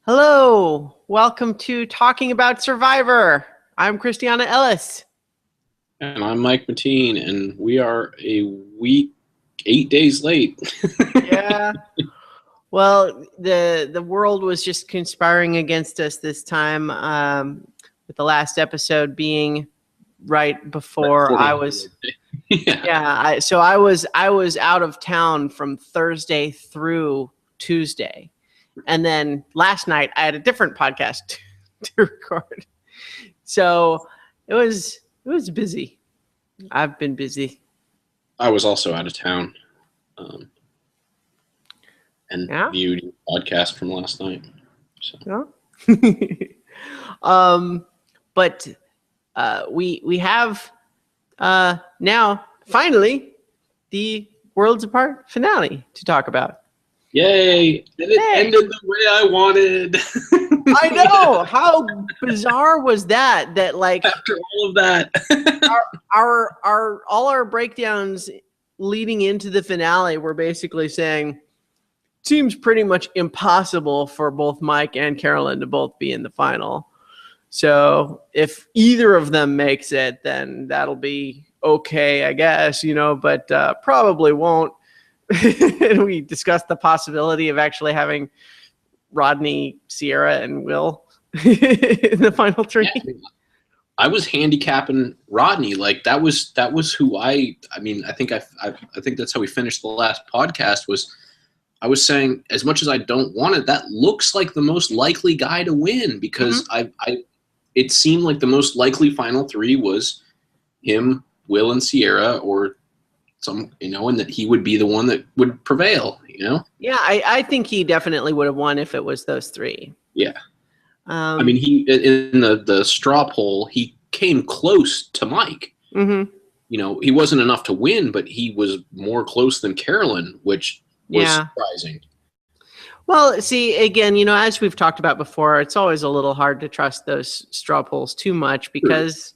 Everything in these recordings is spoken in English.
Hello, welcome to Talking About Survivor. I'm Christiana Ellis. And I'm Mike Mateen, and we are a week, 8 days late. Yeah. Well, the world was just conspiring against us this time, with the last episode being right before I was. Yeah. So I was out of town from Thursday through Tuesday. And then last night I had a different podcast to record. So it was busy. I've been busy. I was also out of town and viewed your podcast from last night. So. Yeah. But we have now finally the Worlds Apart finale to talk about. Yay! And it ended the way I wanted. I know. How bizarre was that? That like after all of that, all our breakdowns leading into the finale were basically saying seems pretty much impossible for both Mike and Carolyn to both be in the final. So if either of them makes it, then that'll be okay, I guess, but probably won't. And we discussed the possibility of actually having Rodney, Sierra, and Will in the final three. Yeah, I was handicapping Rodney. Like that was who I think that's how we finished the last podcast. I was saying, as much as I don't want it, that looks like the most likely guy to win because it seemed like the most likely final three was him, Will, and Sierra, or and that he would be the one that would prevail, Yeah, I think he definitely would have won if it was those three. Yeah. He in the straw poll, he came close to Mike. Mm-hmm. He wasn't enough to win, but he was more close than Carolyn, which was surprising. Well, see, again, as we've talked about before, it's always a little hard to trust those straw polls too much because,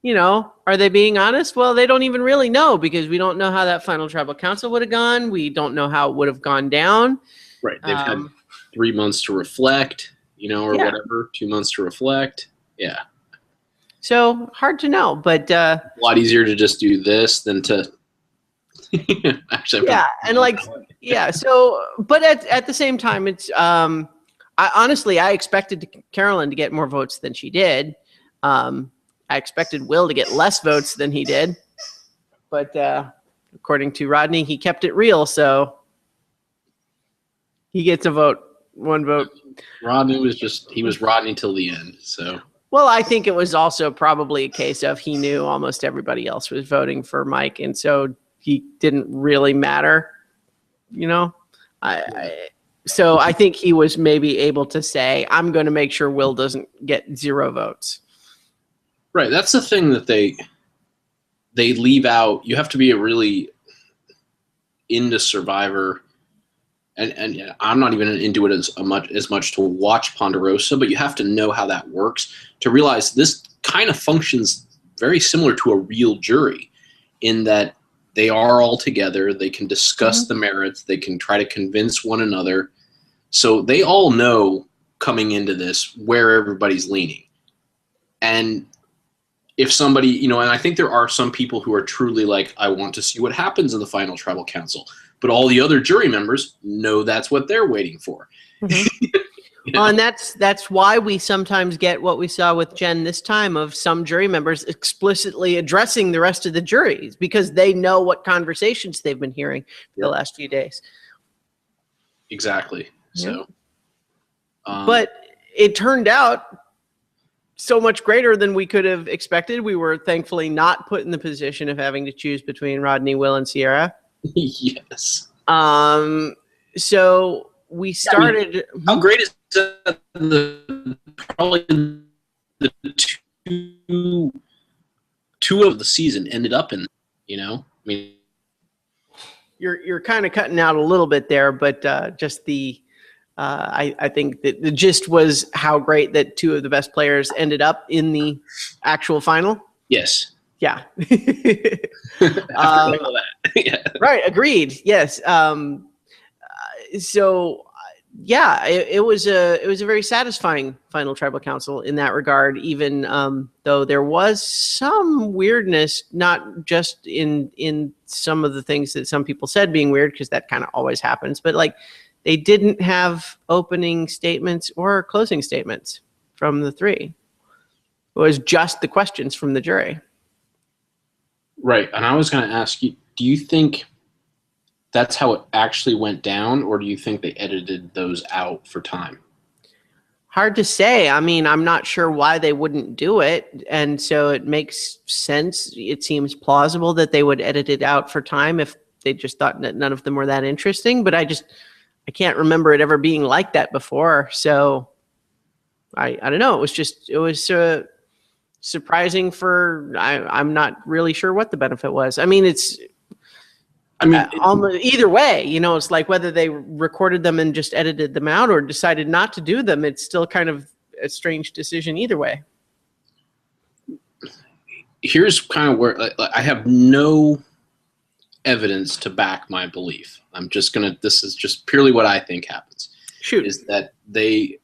are they being honest? Well, they don't even really know because we don't know how that final tribal council would have gone. We don't know how it would have gone down. Right. They've had 3 months to reflect, or whatever, 2 months to reflect. Yeah. So hard to know, but a lot easier to just do this than to actually. So, but at the same time, it's I expected Carolyn to get more votes than she did. I expected Will to get less votes than he did, but according to Rodney, he kept it real, so he gets one vote. Rodney was Rodney till the end, so. Well, I think it was also probably a case of he knew almost everybody else was voting for Mike, and so he didn't really matter, So I think he was maybe able to say, I'm going to make sure Will doesn't get 0 votes. Right. That's the thing that they leave out. You have to be a really into Survivor, and I'm not even into it as much to watch Ponderosa, but you have to know how that works to realize this kind of functions very similar to a real jury in that they are all together. They can discuss the merits. They can try to convince one another. So they all know coming into this where everybody's leaning. And if somebody, and I think there are some people who are truly like, I want to see what happens in the final tribal council. But all the other jury members know that's what they're waiting for. Mm-hmm. Well, and that's why we sometimes get what we saw with Jen this time of some jury members explicitly addressing the rest of the juries because they know what conversations they've been hearing for the last few days. Exactly. So, but it turned out so much greater than we could have expected. We were thankfully not put in the position of having to choose between Rodney, Will, and Sierra. Yes. So we started. How great is probably the two of the season ended up in, You're kind of cutting out a little bit there, but just the I think that the gist was how great that 2 of the best players ended up in the actual final. Yes. Yeah. After all that. Yeah. Right. Agreed. Yes. So yeah, it was a very satisfying final tribal council in that regard. Even though there was some weirdness, not just in some of the things that some people said being weird, because that kind of always happens, but like they didn't have opening statements or closing statements from the three. It was just the questions from the jury. Right, and I was going to ask you, do you think that's how it actually went down, or do you think they edited those out for time? Hard to say. I mean, I'm not sure why they wouldn't do it. And so it makes sense. It seems plausible that they would edit it out for time if they just thought that none of them were that interesting. But I I can't remember it ever being like that before. So I don't know. It was surprising I'm not really sure what the benefit was. I mean, either way, it's like whether they recorded them and just edited them out or decided not to do them. It's still kind of a strange decision either way. Here's kind of where I have no evidence to back my belief. This is just purely what I think happens. Shoot. Is that they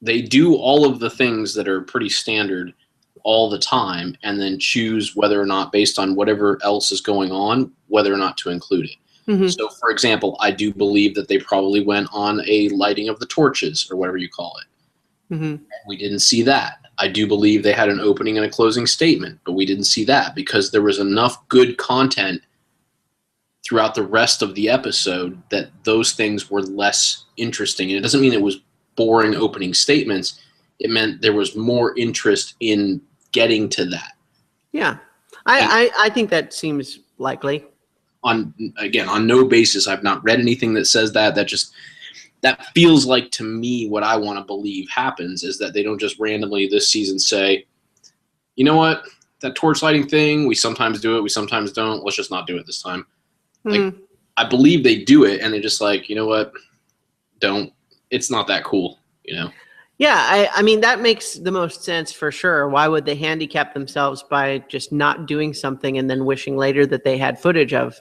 do all of the things that are pretty standard all the time, and then choose whether or not, based on whatever else is going on, whether or not to include it. Mm-hmm. So, for example, I do believe that they probably went on a lighting of the torches, or whatever you call it. Mm-hmm. We didn't see that. I do believe they had an opening and a closing statement, but we didn't see that because there was enough good content throughout the rest of the episode that those things were less interesting. And it doesn't mean it was boring opening statements. It meant there was more interest in getting to that. Yeah. I think that seems likely. On no basis. I've not read anything that says that. That feels like, to me, what I want to believe happens is that they don't just randomly this season say, you know what, that torch lighting thing, we sometimes do it, we sometimes don't. Let's just not do it this time. Mm-hmm. Like, I believe they do it, and they're just like, you know what, don't. It's not that cool, Yeah, I mean, that makes the most sense for sure. Why would they handicap themselves by just not doing something and then wishing later that they had footage of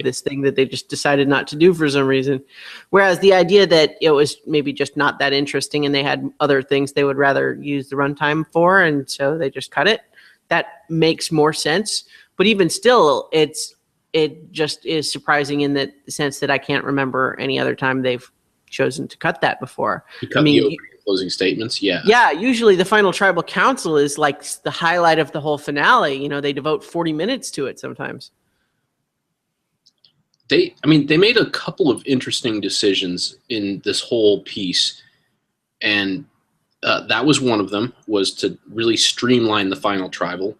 this thing that they just decided not to do for some reason? Whereas the idea that it was maybe just not that interesting and they had other things they would rather use the runtime for, and so they just cut it, that makes more sense. But even still, it just is surprising in the sense that I can't remember any other time they've chosen to cut that before. Closing statements, yeah. Yeah, usually the final tribal council is like the highlight of the whole finale. They devote 40 minutes to it sometimes. They made a couple of interesting decisions in this whole piece, and that was one of them, was to really streamline the final tribal.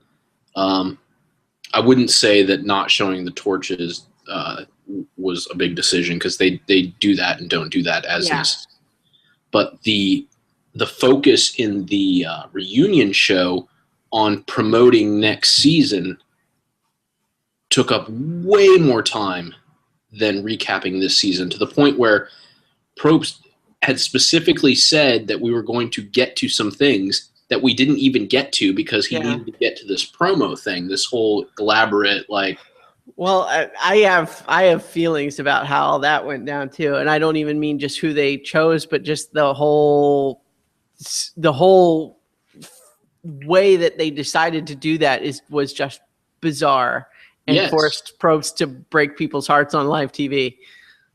I wouldn't say that not showing the torches was a big decision, because they do that and don't do that as necessary. But the focus in the reunion show on promoting next season took up way more time than recapping this season, to the point where Probst had specifically said that we were going to get to some things that we didn't even get to because he needed to get to this promo thing, this whole elaborate, like. Well, I have feelings about how all that went down too, and I don't even mean just who they chose, but just the whole way that they decided to do that was just bizarre and forced Probst to break people's hearts on live TV.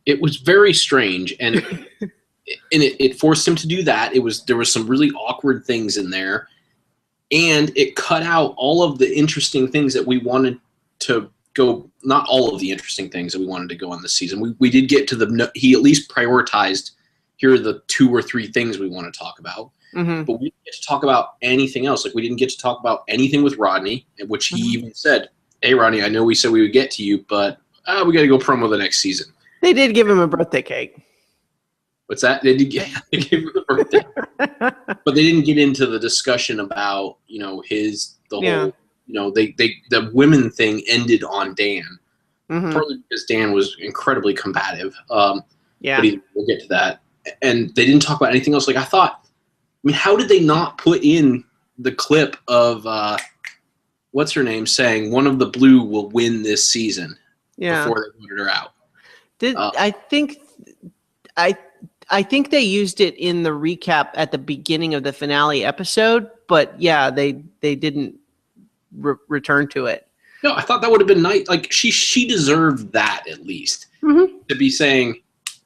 It was very strange, and it forced him to do that. There was some really awkward things in there, and it cut out all of the interesting things that we wanted to go. Not all of the interesting things that we wanted to go on this season. We did get to he at least prioritized, here are the 2 or 3 things we want to talk about. Mm-hmm. But we didn't get to talk about anything else. Like, we didn't get to talk about anything with Rodney, which he even said, hey, Rodney, I know we said we would get to you, but we got to go promo the next season. They did give him a birthday cake. What's that? They gave him a birthday. But they didn't get into the discussion about, whole, the women thing ended on Dan. Mm-hmm. Partly because Dan was incredibly combative. But we'll get to that. And they didn't talk about anything else. Like, I thought, how did they not put in the clip of what's her name saying one of the blue will win this season before they voted her out? I think they used it in the recap at the beginning of the finale episode, but yeah, they didn't return to it. No, I thought that would have been nice. Like she deserved that at least to be saying,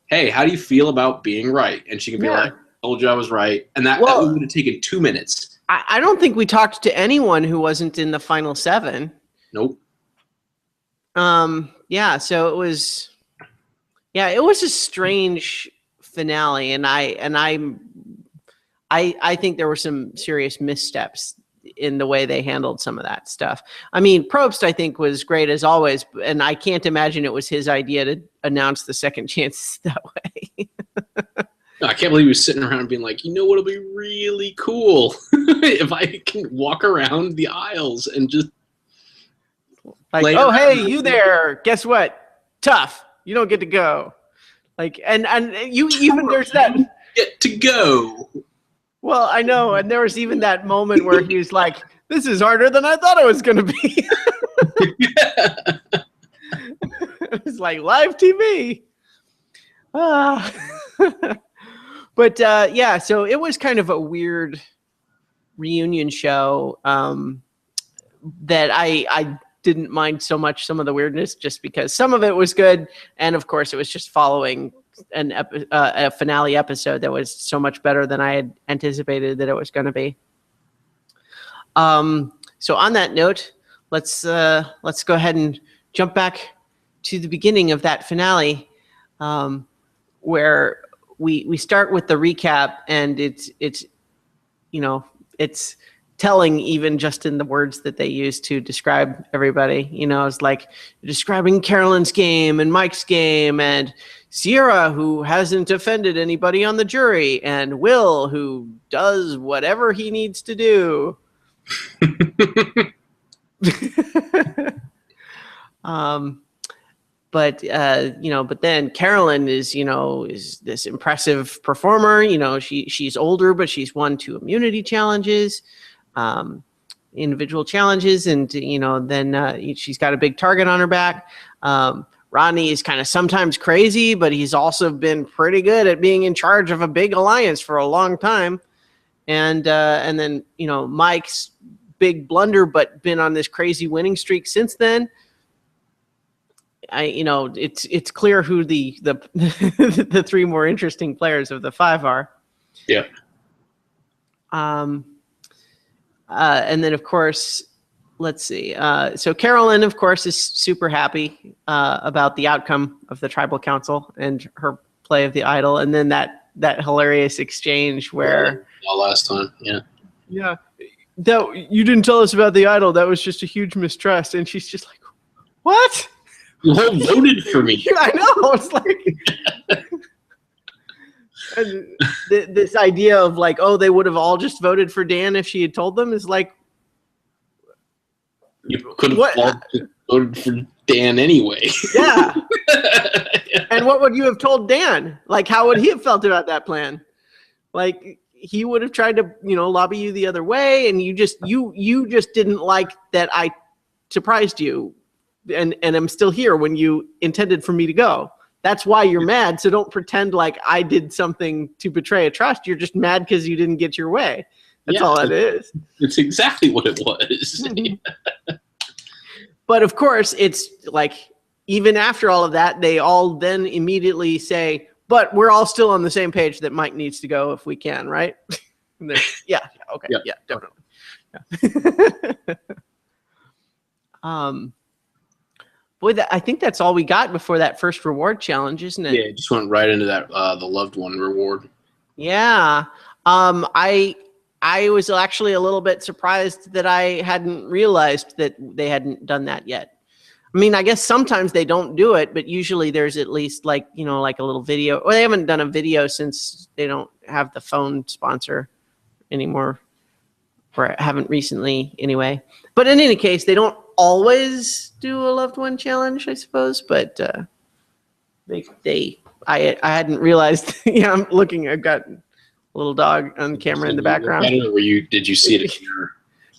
"Hey, how do you feel about being right?" And she can be like, "I told you I was right," and that would have taken 2 minutes. I don't think we talked to anyone who wasn't in the final 7. Nope. Yeah. So it was a strange finale, and I think there were some serious missteps in the way they handled some of that stuff. I mean, Probst, I think, was great as always, and I can't imagine it was his idea to announce the second chances that way. No, I can't believe he was sitting around being like, you know what'll be really cool if I can walk around the aisles and just like, oh, hey, you there? Guess what? Tough. You don't get to go. Like, and you even there's that get to go. Well, I know, and there was even that moment where he was like, "This is harder than I thought it was going to be." It was like live TV. But yeah, so it was kind of a weird reunion show that I didn't mind so much some of the weirdness, just because some of it was good, and of course it was just following a finale episode that was so much better than I had anticipated that it was going to be. So on that note, let's go ahead and jump back to the beginning of that finale, where we start with the recap, and it's telling, even just in the words that they use to describe everybody. It's like describing Carolyn's game and Mike's game, and Sierra, who hasn't offended anybody on the jury, and Will, who does whatever he needs to do. But then Carolyn is this impressive performer. She's older, but she's won 2 immunity challenges, individual challenges, and then she's got a big target on her back. Rodney is kind of sometimes crazy, but he's also been pretty good at being in charge of a big alliance for a long time. And then Mike's big blunder, but been on this crazy winning streak since then. It's clear who the the 3 more interesting players of the 5 are. Yeah. And then of course, let's see. So Carolyn, of course, is super happy about the outcome of the tribal council and her play of the idol, and then that hilarious exchange where last time, yeah, that you didn't tell us about the idol. That was just a huge mistrust, and she's just like, what? You all voted for me. I know. It's like and this idea of like, oh, they would have all just voted for Dan if she had told them, is like, you could have all voted for Dan anyway. Yeah. And what would you have told Dan? Like, how would he have felt about that plan? Like, he would have tried to, lobby you the other way, and you just didn't like that I surprised you and I'm still here when you intended for me to go. That's why you're mad. So don't pretend like I did something to betray a trust. You're just mad because you didn't get your way. That's all it is. It's exactly what it was. But of course, it's like, even after all of that, they all then immediately say, but we're all still on the same page that Mike needs to go if we can, right? Yeah, okay, yeah, definitely. Yeah. Boy, I think that's all we got before that first reward challenge, isn't it? Yeah, it just went right into that the loved one reward. Yeah. I was actually a little bit surprised that I hadn't realized that they hadn't done that yet. I mean, I guess sometimes they don't do it, but usually there's at least like a little video. Or they haven't done a video since they don't have the phone sponsor anymore, or haven't recently anyway. But in any case, they don't always do a loved one challenge, I suppose. But I hadn't realized. Yeah, I'm looking. I've got a little dog on camera in the background. Did you see it in your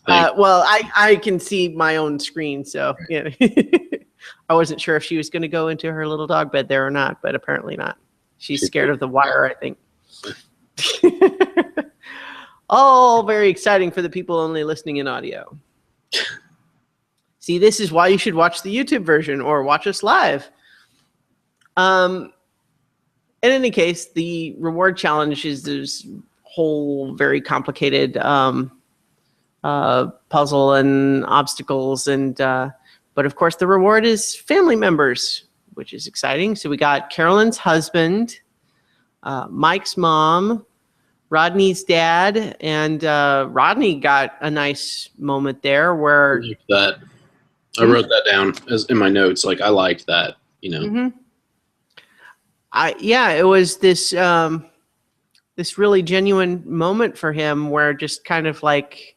thing? Well, I can see my own screen, so I wasn't sure if she was going to go into her little dog bed there or not, but apparently not. She's scared of the wire, I think. All very exciting for the people only listening in audio. See, this is why you should watch the YouTube version or watch us live. In any case, the reward challenge is this whole very complicated puzzle and obstacles, and but of course the reward is family members, which is exciting. So we got Carolyn's husband, Mike's mom, Rodney's dad, and Rodney got a nice moment there where I wrote that down as in my notes. Like I liked that, you know. Mm-hmm. It was this this really genuine moment for him where just kind of like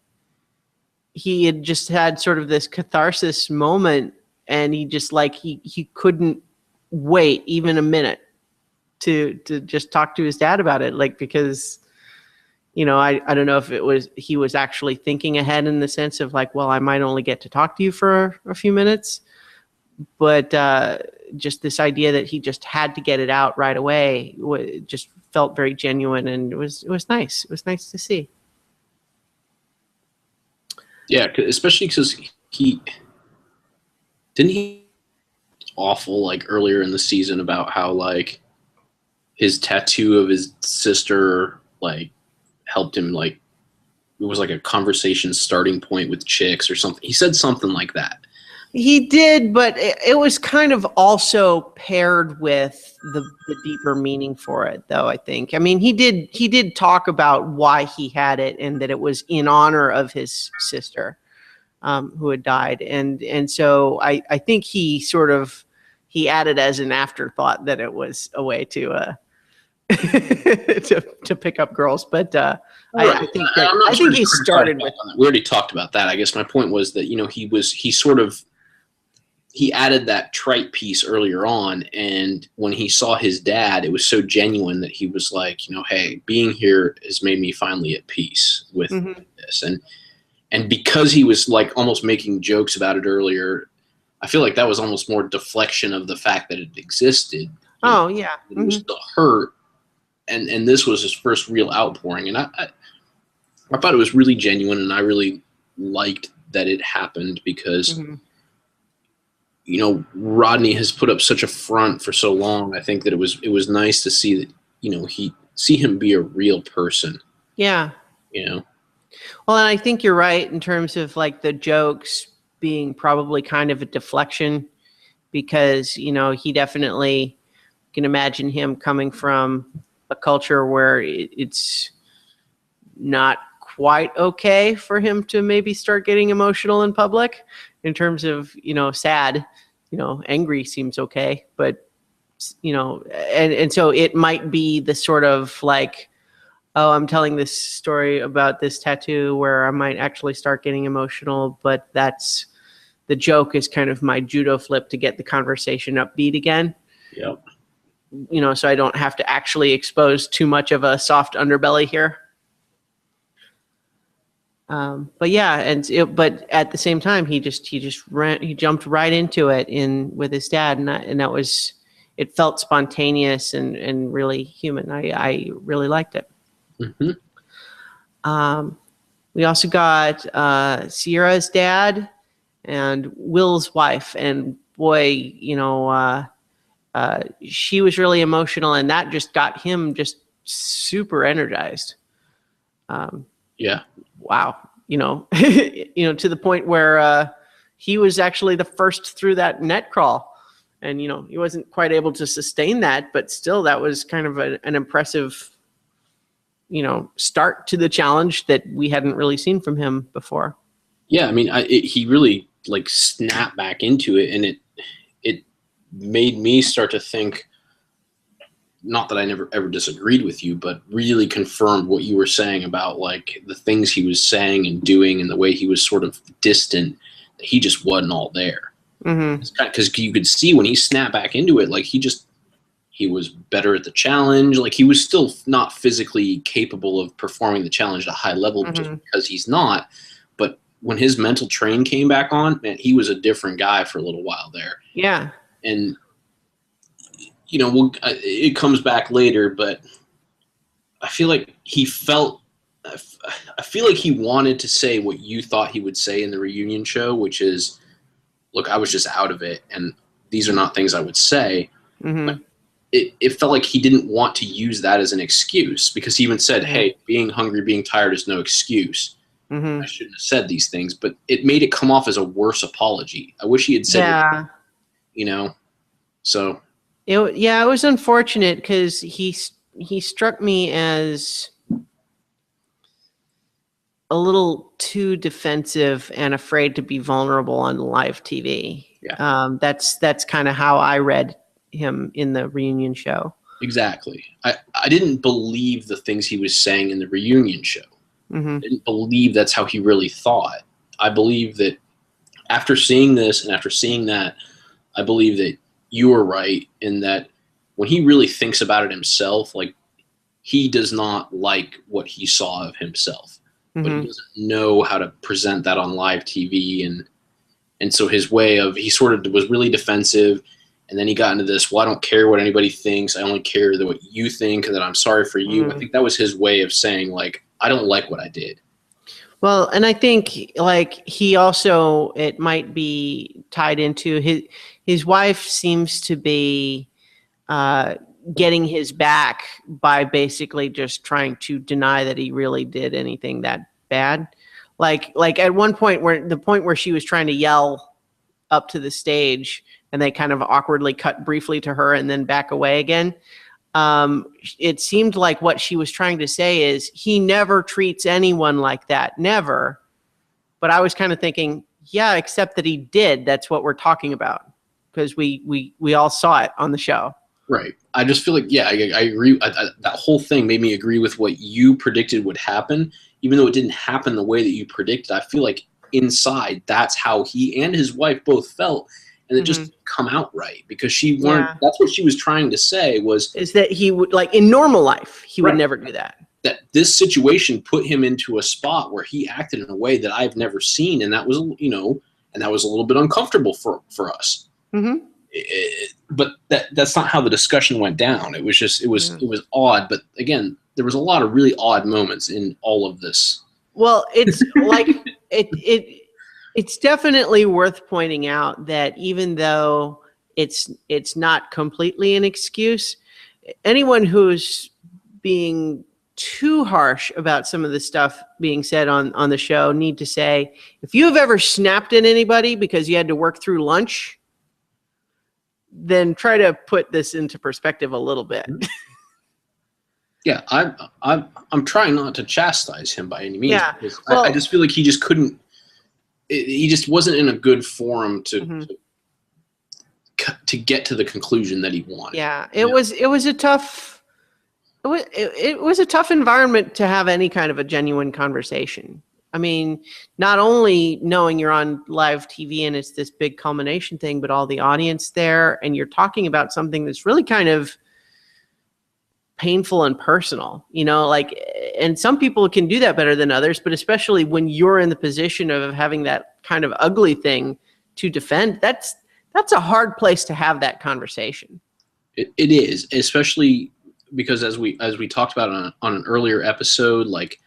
he had just had sort of this catharsis moment, and he just like he couldn't wait even a minute to just talk to his dad about it, like, because I don't know if he was actually thinking ahead in the sense of like, well, I might only get to talk to you for a few minutes, but just this idea that he just had to get it out right away just felt very genuine, and it was nice. It was nice to see. Yeah, especially because he awful like earlier in the season about how like his tattoo of his sister like helped him, like it was like a conversation starting point with chicks or something. He said something like that. He did, but it was kind of also paired with the deeper meaning for it, though, I think. I mean, he did talk about why he had it and that it was in honor of his sister who had died. And so I think he added as an afterthought that it was a way to to pick up girls. But right. I think he started with that. We already talked about that. I guess my point was that, he added that trite piece earlier on, and when he saw his dad, it was so genuine that he was like, hey, being here has made me finally at peace with this. And because he was like almost making jokes about it earlier, I feel like that was almost more deflection of the fact that it existed. Oh, yeah. It was still hurt, and this was his first real outpouring, and I thought it was really genuine, and I really liked that it happened because Rodney has put up such a front for so long. I think that it was nice to see that see him be a real person. Yeah. Well, and I think you're right in terms of like the jokes being probably kind of a deflection, because he definitely can imagine him coming from a culture where it's not quite okay for him to maybe start getting emotional in public. In terms of, sad, angry seems okay, but, and so it might be the sort of like, oh, I'm telling this story about this tattoo where I might actually start getting emotional, but that's the joke is kind of my judo flip to get the conversation upbeat again. Yep. So I don't have to actually expose too much of a soft underbelly here. But yeah, but at the same time, he jumped right into it with his dad, and that was, it felt spontaneous and really human. I really liked it. We also got Sierra's dad and Will's wife, and boy, she was really emotional, and that just got him just super energized. Yeah. Wow. To the point where he was actually the first through that net crawl, and, he wasn't quite able to sustain that, but still that was kind of an impressive, start to the challenge that we hadn't really seen from him before. Yeah. I mean, he really like snapped back into it, and it made me start to think, not that I never ever disagreed with you, but really confirmed what you were saying about like the things he was saying and doing and the way he was sort of distant, that he just wasn't all there. Because you could see when he snapped back into it, like he was better at the challenge. Like he was still not physically capable of performing the challenge at a high level just because he's not. But when his mental train came back on, man, he was a different guy for a little while there. Yeah. And it comes back later, but I feel like he wanted to say what you thought he would say in the reunion show, which is, look, I was just out of it, and these are not things I would say. Mm-hmm. But it felt like he didn't want to use that as an excuse, because he even said, hey, being hungry, being tired is no excuse. Mm-hmm. I shouldn't have said these things, but it made it come off as a worse apology. I wish he had said, so. It was unfortunate because he struck me as a little too defensive and afraid to be vulnerable on live TV. Yeah. That's kind of how I read him in the reunion show. Exactly. I didn't believe the things he was saying in the reunion show. Mm-hmm. I didn't believe that's how he really thought. I believe that after seeing this and after seeing that, I believe that you were right in that when he really thinks about it himself, like, he does not like what he saw of himself, but he doesn't know how to present that on live TV. And so his way of, he sort of was really defensive. And then he got into this, well, I don't care what anybody thinks. I only care what you think and that I'm sorry for you. I think that was his way of saying, like, I don't like what I did. Well, and I think, like, he also, it might be tied into his wife seems to be getting his back by basically just trying to deny that he really did anything that bad. Like at one point where she was trying to yell up to the stage and they kind of awkwardly cut briefly to her and then back away again. It seemed like what she was trying to say is he never treats anyone like that. Never. But I was kind of thinking, yeah, except that he did. That's what we're talking about, because we all saw it on the show. Right. I just feel like, yeah, I agree. That whole thing made me agree with what you predicted would happen, even though it didn't happen the way that you predicted. I feel like inside, that's how he and his wife both felt. And it just didn't come out right, because she weren't, that's what she was trying to say is that he would, like, in normal life, he would never do that. That this situation put him into a spot where he acted in a way that I've never seen. And that was, and that was a little bit uncomfortable for us. Mm-hmm. But that's not how the discussion went down. It was just, it was odd. But again, there was a lot of really odd moments in all of this. Well, it's like, it's definitely worth pointing out that even though it's not completely an excuse, anyone who's being too harsh about some of the stuff being said on the show need to say, if you have ever snapped at anybody because you had to work through lunch, then try to put this into perspective a little bit. Yeah, I'm trying not to chastise him by any means. Yeah, I just feel like he just couldn't. He just wasn't in a good forum to get to the conclusion that he wanted. Yeah, it was a tough. It was a tough environment to have any kind of a genuine conversation. I mean, not only knowing you're on live TV and it's this big culmination thing, but all the audience there, and you're talking about something that's really kind of painful and personal, and some people can do that better than others, but especially when you're in the position of having that kind of ugly thing to defend, that's a hard place to have that conversation. It is, especially because as we talked about on an earlier episode, like,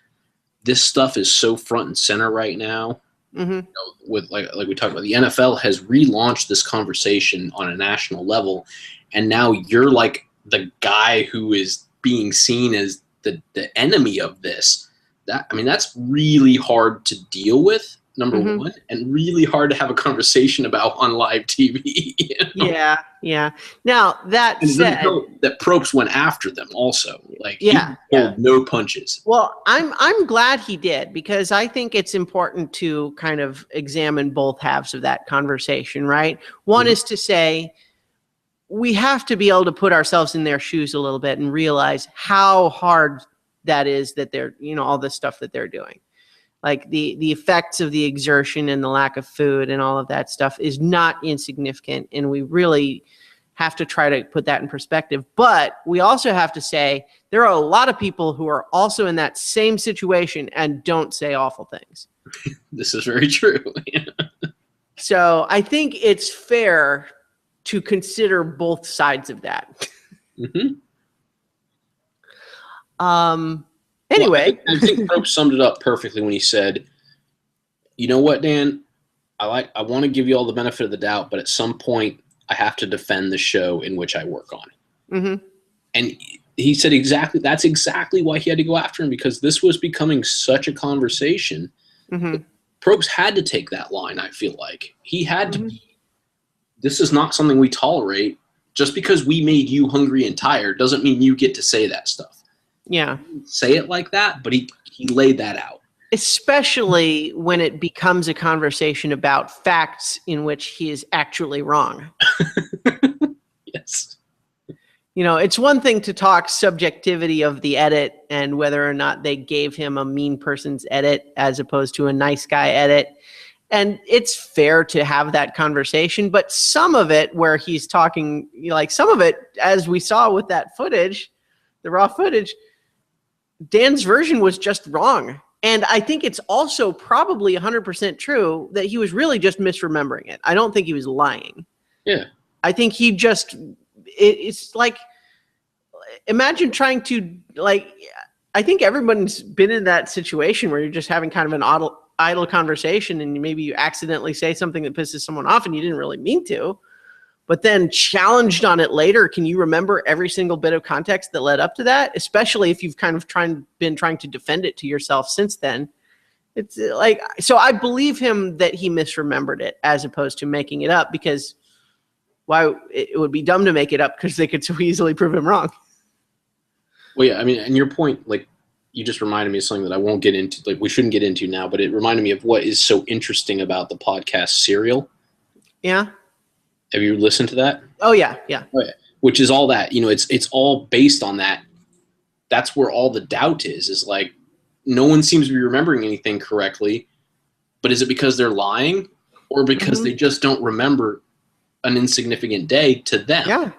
this stuff is so front and center right now. Mm-hmm. With like we talked about, the NFL has relaunched this conversation on a national level, and now you're like the guy who is being seen as the enemy of this. That's really hard to deal with, number one, and really hard to have a conversation about on live TV. Yeah. Now that said, that Probst went after them also. Like, he pulled no punches. Well, I'm glad he did, because I think it's important to kind of examine both halves of that conversation, right? One is to say, we have to be able to put ourselves in their shoes a little bit and realize how hard that is, that they're, all this stuff that they're doing. Like the effects of the exertion and the lack of food and all of that stuff is not insignificant. And we really have to try to put that in perspective. But we also have to say there are a lot of people who are also in that same situation and don't say awful things. This is very true. So I think it's fair to consider both sides of that. Mm-hmm. Anyway, well, I think Probst summed it up perfectly when he said, "You know what, Dan? I want to give you all the benefit of the doubt, but at some point, I have to defend the show in which I work on." Mm-hmm. And he said that's exactly why he had to go after him, because this was becoming such a conversation. Mm-hmm. Probst had to take that line. I feel like he had Mm-hmm. to. This is not something we tolerate. Just because we made you hungry and tired doesn't mean you get to say that stuff. Yeah. Say it like that, but he laid that out. Especially when it becomes a conversation about facts in which he is actually wrong. Yes. You know, it's one thing to talk subjectivity of the edit and whether or not they gave him a mean person's edit as opposed to a nice guy edit. And it's fair to have that conversation, but some of it where he's talking, like some of it, as we saw with that footage, the raw footage, Dan's version was just wrong. And I think it's also probably 100% true that he was really just misremembering it. I don't think he was lying. Yeah. I think he just, it's like, imagine trying to, like, I think everyone's been in that situation where you're just having kind of an idle conversation and maybe you accidentally say something that pisses someone off and you didn't really mean to, but then challenged on it later. Can you remember every single bit of context that led up to that? Especially if you've kind of been trying to defend it to yourself since then. It's like, so I believe him that he misremembered it as opposed to making it up, because why it would be dumb to make it up because they could so easily prove him wrong. Well, yeah, I mean, and your point, like, you just reminded me of something that I won't get into, like, we shouldn't get into now, but it reminded me of what is so interesting about the podcast Serial. Yeah. Have you listened to that? Oh, yeah, yeah. Oh, yeah. Which is all that, you know, it's all based on that. That's where all the doubt is like, no one seems to be remembering anything correctly, but is it because they're lying or because they just don't remember an insignificant day to them? Yeah,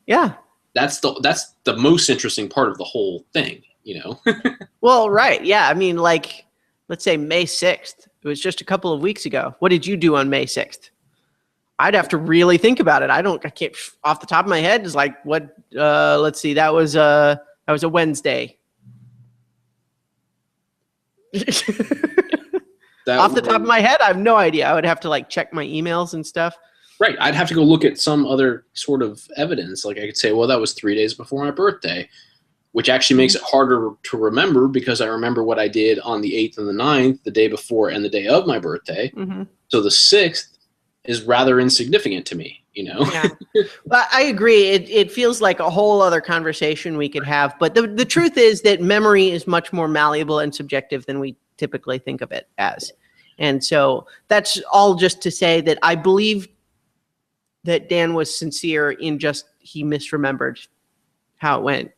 yeah. That's the most interesting part of the whole thing, you know? Well, right. Yeah. I mean, like, let's say May 6th. It was just a couple of weeks ago. What did you do on May 6th? I'd have to really think about it. I can't off the top of my head. Is like, what, let's see. That was a Wednesday. Off the top of my head, I have no idea. I would have to like check my emails and stuff. Right. I'd have to go look at some other sort of evidence. Like I could say, well, that was 3 days before my birthday, which actually makes it harder to remember because I remember what I did on the 8th and the 9th, the day before and the day of my birthday. Mm-hmm. So the 6th is rather insignificant to me, you know? Yeah. But I agree. It feels like a whole other conversation we could have. But the truth is that memory is much more malleable and subjective than we typically think of it as. And so that's all just to say that I believe that Dan was sincere in just he misremembered how it went.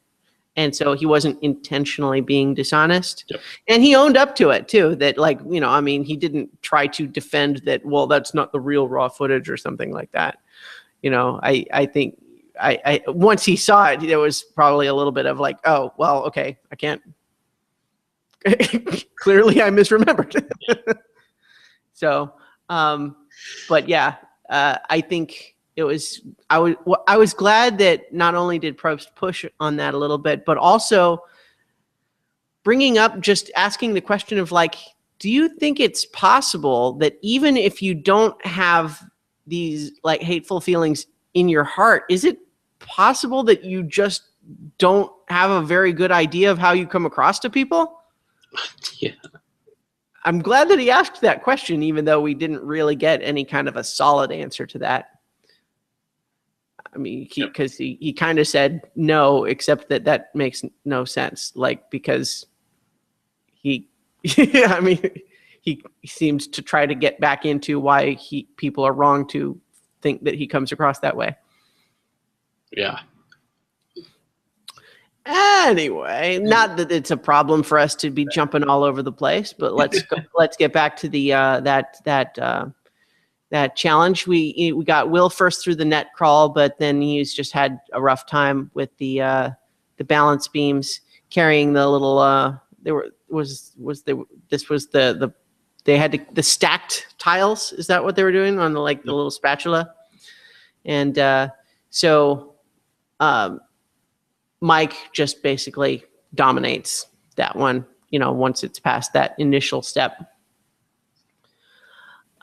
And so he wasn't intentionally being dishonest. Yep. And he owned up to it too, that like, you know, I mean, he didn't try to defend that, well, that's not the real raw footage or something like that. You know, I think I once he saw it, there was probably a little bit of like, oh, well, okay, I can't. Clearly I misremembered. So, but yeah, I think it was, I was glad that not only did Probst push on that a little bit, but also bringing up, just asking the question of like, do you think it's possible that even if you don't have these like hateful feelings in your heart, is it possible that you just don't have a very good idea of how you come across to people? Yeah. I'm glad that he asked that question, even though we didn't really get any kind of a solid answer to that. I mean, because he kind of said no, except that makes no sense. Like, because he, I mean, he seems to try to get back into why people are wrong to think that he comes across that way. Yeah. Anyway, not that it's a problem for us to be jumping all over the place, but let's get back to the that challenge. We got Will first through the net crawl, but then he's just had a rough time with the balance beams carrying the little they had the stacked tiles. Is that what they were doing on the the little spatula? And so Mike just basically dominates that one, once it's past that initial step.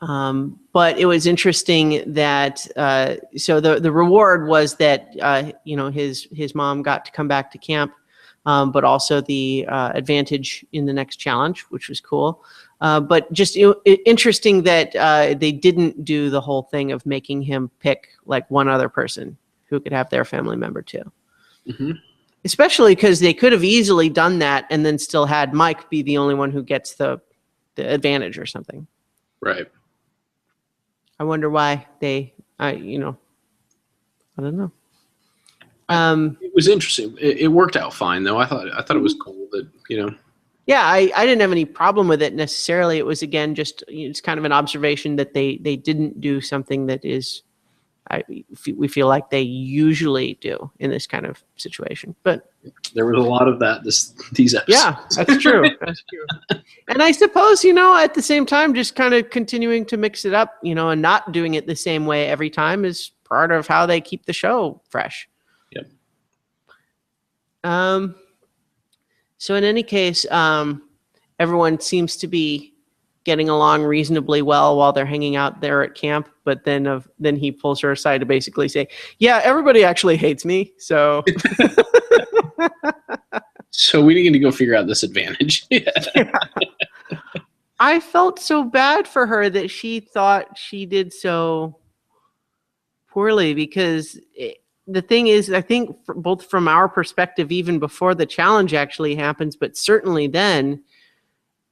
But it was interesting that so the reward was that his mom got to come back to camp, but also the advantage in the next challenge, which was cool. But just interesting that they didn't do the whole thing of making him pick like one other person who could have their family member too. Mm-hmm. Especially because they could have easily done that and then still had Mike be the only one who gets the advantage or something. Right. I wonder why they, I don't know. It was interesting. It worked out fine, though. I thought it was cool that, Yeah, I didn't have any problem with it necessarily. It was, again, just it's kind of an observation that they didn't do something that is, we feel like they usually do in this kind of situation. But there was a lot of that these episodes. Yeah, that's true. That's true. And I suppose, at the same time, just kind of continuing to mix it up, and not doing it the same way every time is part of how they keep the show fresh. Yep. So in any case, everyone seems to be getting along reasonably well while they're hanging out there at camp. But then he pulls her aside to basically say, yeah, everybody actually hates me. So so we need to go figure out this advantage. Yeah. I felt so bad for her that she thought she did so poorly because the thing is, I think both from our perspective, even before the challenge actually happens, but certainly then,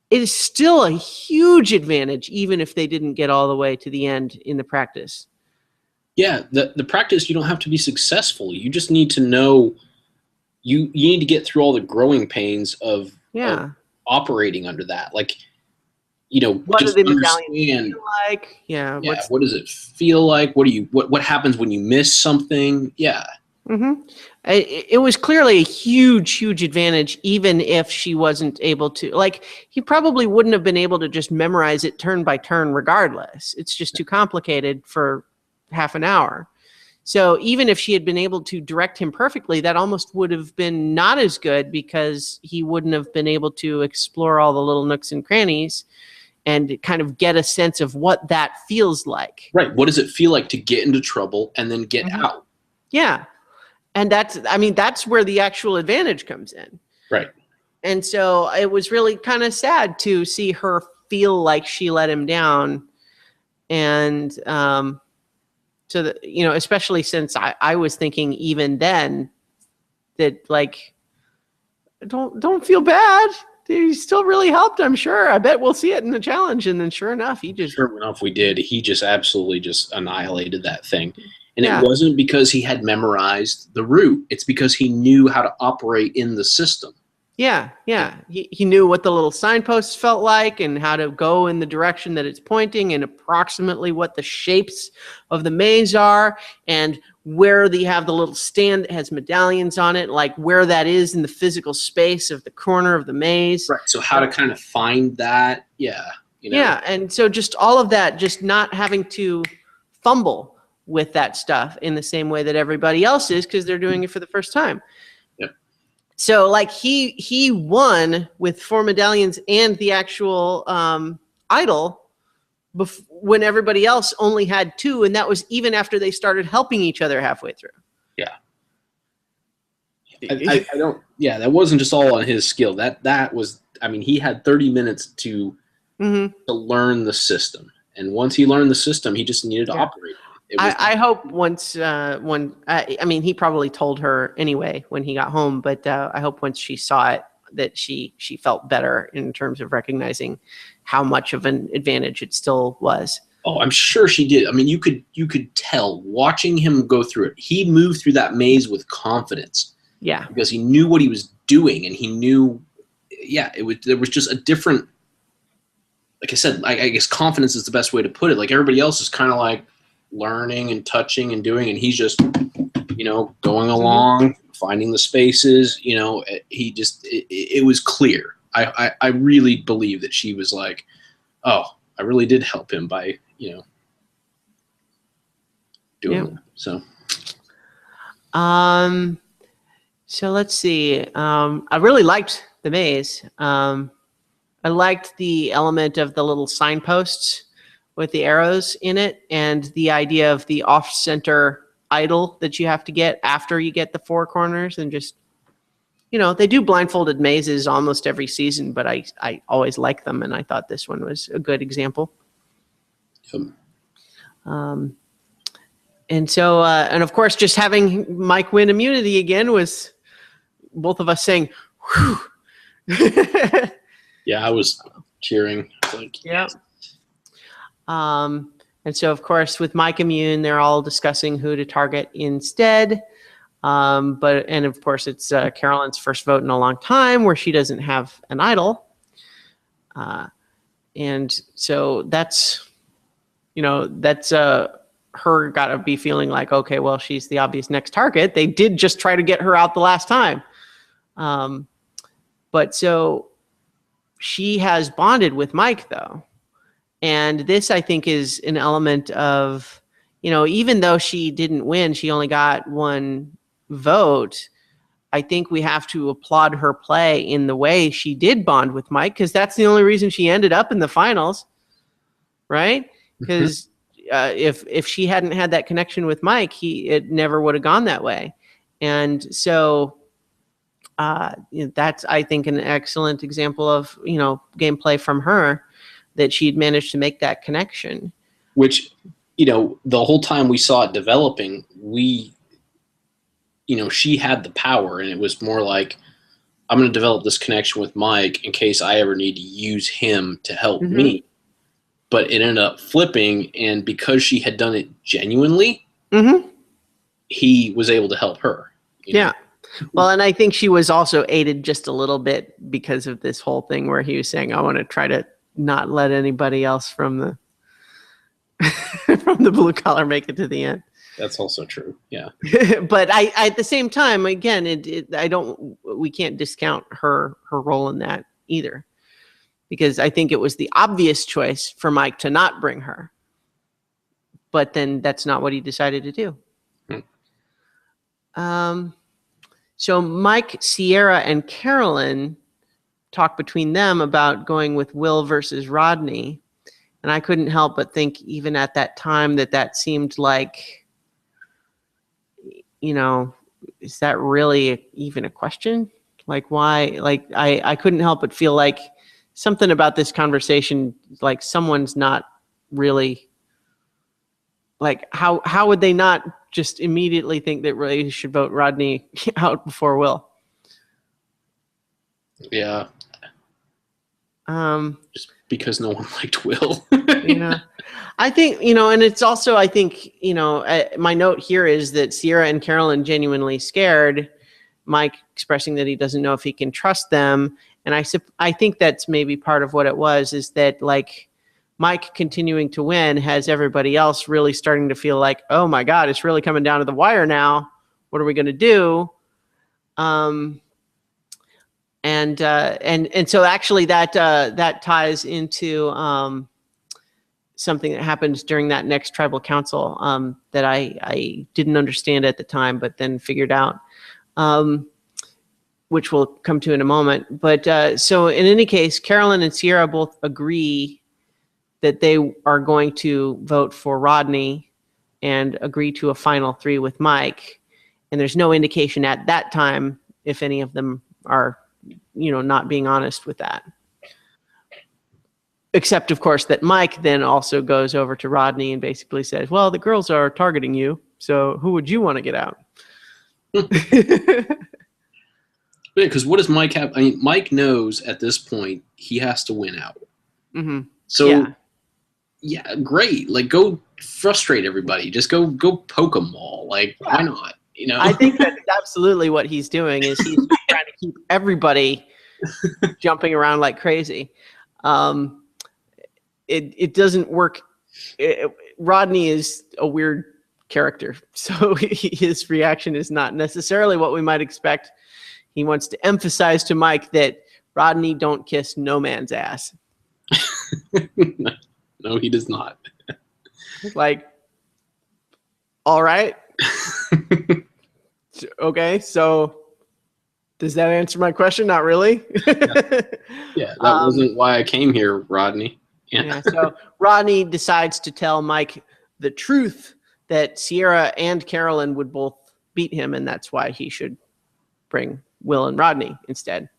it is still a huge advantage, even if they didn't get all the way to the end in the practice. Yeah, the practice, you don't have to be successful. You just need to know, you need to get through all the growing pains of operating under that. Like, what just do the medallions feel like? Yeah. What does it feel like? What happens when you miss something? Yeah. Mm-hmm. It was clearly a huge, huge advantage, even if she wasn't able to. Like, he probably wouldn't have been able to just memorize it turn by turn regardless. It's just too complicated for half an hour. So even if she had been able to direct him perfectly, that almost would have been not as good because he wouldn't have been able to explore all the little nooks and crannies and kind of get a sense of what that feels like. Right. What does it feel like to get into trouble and then get out? Yeah. And that's where the actual advantage comes in. Right. And so it was really kind of sad to see her feel like she let him down. And so especially since I was thinking even then that, like, don't feel bad. He still really helped, I'm sure. I bet we'll see it in the challenge. And then sure enough, we did. He just absolutely just annihilated that thing. And it wasn't because he had memorized the route. It's because he knew how to operate in the system. Yeah. He knew what the little signposts felt like and how to go in the direction that it's pointing and approximately what the shapes of the maze are and where they have the little stand that has medallions on it, like where that is in the physical space of the corner of the maze. Right. So how to kind of find that. Yeah. Yeah. And so just all of that, just not having to fumble with that stuff in the same way that everybody else is because they're doing it for the first time. Yep. So like he won with 4 medallions and the actual idol when everybody else only had 2, and that was even after they started helping each other halfway through. Yeah. I don't. Yeah, that wasn't just all on his skill. That was. I mean, he had 30 minutes to learn the system, and once he learned the system, he just needed to operate. I hope once I mean, he probably told her anyway when he got home, but I hope once she saw it that she felt better in terms of recognizing how much of an advantage it still was. Oh, I'm sure she did. I mean, you could tell watching him go through it. He moved through that maze with confidence. Yeah. Because he knew what he was doing and he knew, there was just a different, like I said, I guess confidence is the best way to put it. Like everybody else is kind of like learning and touching and doing, and he's just, going along, finding the spaces, it was clear. I really believe that she was like, oh, I really did help him by, doing that. So. So let's see. I really liked the maze. I liked the element of the little signposts with the arrows in it, and the idea of the off-center idol that you have to get after you get the four corners. And just, they do blindfolded mazes almost every season, but I always like them, and I thought this one was a good example. And so, and of course, just having Mike win immunity again was both of us saying, whew. Yeah, I was cheering. Like, yeah. And so, of course, with Mike immune, they're all discussing who to target instead. And of course, it's Carolyn's first vote in a long time where she doesn't have an idol. And so that's her got to be feeling like, okay, well, she's the obvious next target. They did just try to get her out the last time. But so she has bonded with Mike, though. And this, I think, is an element of, even though she didn't win, she only got one vote. I think we have to applaud her play in the way she did bond with Mike, because that's the only reason she ended up in the finals, right? Because if she hadn't had that connection with Mike, it never would have gone that way. And so that's, I think, an excellent example of, gameplay from her, that she'd managed to make that connection. Which, the whole time we saw it developing, she had the power, and it was more like, I'm going to develop this connection with Mike in case I ever need to use him to help me. But it ended up flipping, and because she had done it genuinely, he was able to help her. Yeah. Well, and I think she was also aided just a little bit because of this whole thing where he was saying, I want to try to not let anybody else from the from the blue collar make it to the end. That's also true. Yeah. But I at the same time, again, we can't discount her role in that either, because I think it was the obvious choice for Mike to not bring her. But then that's not what he decided to do. So Mike, Sierra, and Carolyn talk between them about going with Will versus Rodney. And I couldn't help but think, even at that time, that seemed like, is that really even a question? Like, why? Like, I couldn't help but feel like something about this conversation, like someone's not really, like, how would they not just immediately think that Ray should vote Rodney out before Will? Yeah. Just because no one liked Will. I think, and it's also, I think, my note here is that Sierra and Carolyn genuinely scared, Mike expressing that he doesn't know if he can trust them. And I think that's maybe part of what it was, is that, like, Mike continuing to win has everybody else really starting to feel like, oh my God, it's really coming down to the wire now. What are we going to do? And so actually that ties into something that happens during that next tribal council that I didn't understand at the time, but then figured out, which we'll come to in a moment. But so in any case, Carolyn and Sierra both agree that they are going to vote for Rodney and agree to a final three with Mike. And there's no indication at that time if any of them are, not being honest with that. Except, of course, that Mike then also goes over to Rodney and basically says, well, the girls are targeting you, so who would you want to get out? Yeah, because what does Mike have? I mean, Mike knows at this point he has to win out. Mm-hmm. So, yeah, great. Like, go frustrate everybody. Just go poke them all. Like, why not? I think that's absolutely what he's doing, is he's trying to keep everybody jumping around like crazy. It doesn't work. Rodney is a weird character, so his reaction is not necessarily what we might expect. He wants to emphasize to Mike that Rodney don't kiss no man's ass. No, he does not. Like, all right. Okay, so Does that answer my question? Not really. Yeah, that wasn't why I came here, Rodney. Yeah. So Rodney decides to tell Mike the truth that Sierra and Carolyn would both beat him, and that's why he should bring Will and Rodney instead.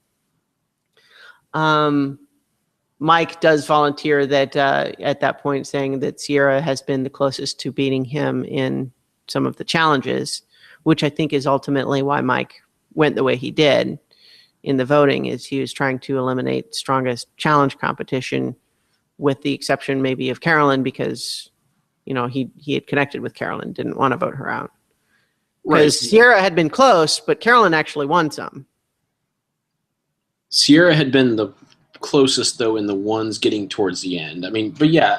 Mike does volunteer that at that point, saying that Sierra has been the closest to beating him in some of the challenges, which I think is ultimately why Mike went the way he did in the voting, is he was trying to eliminate strongest challenge competition, with the exception maybe of Carolyn, because, you know, he had connected with Carolyn, didn't want to vote her out. Because Sierra had been close, but Carolyn actually won some. Sierra had been the closest, though, in the ones getting towards the end. I mean, but yeah,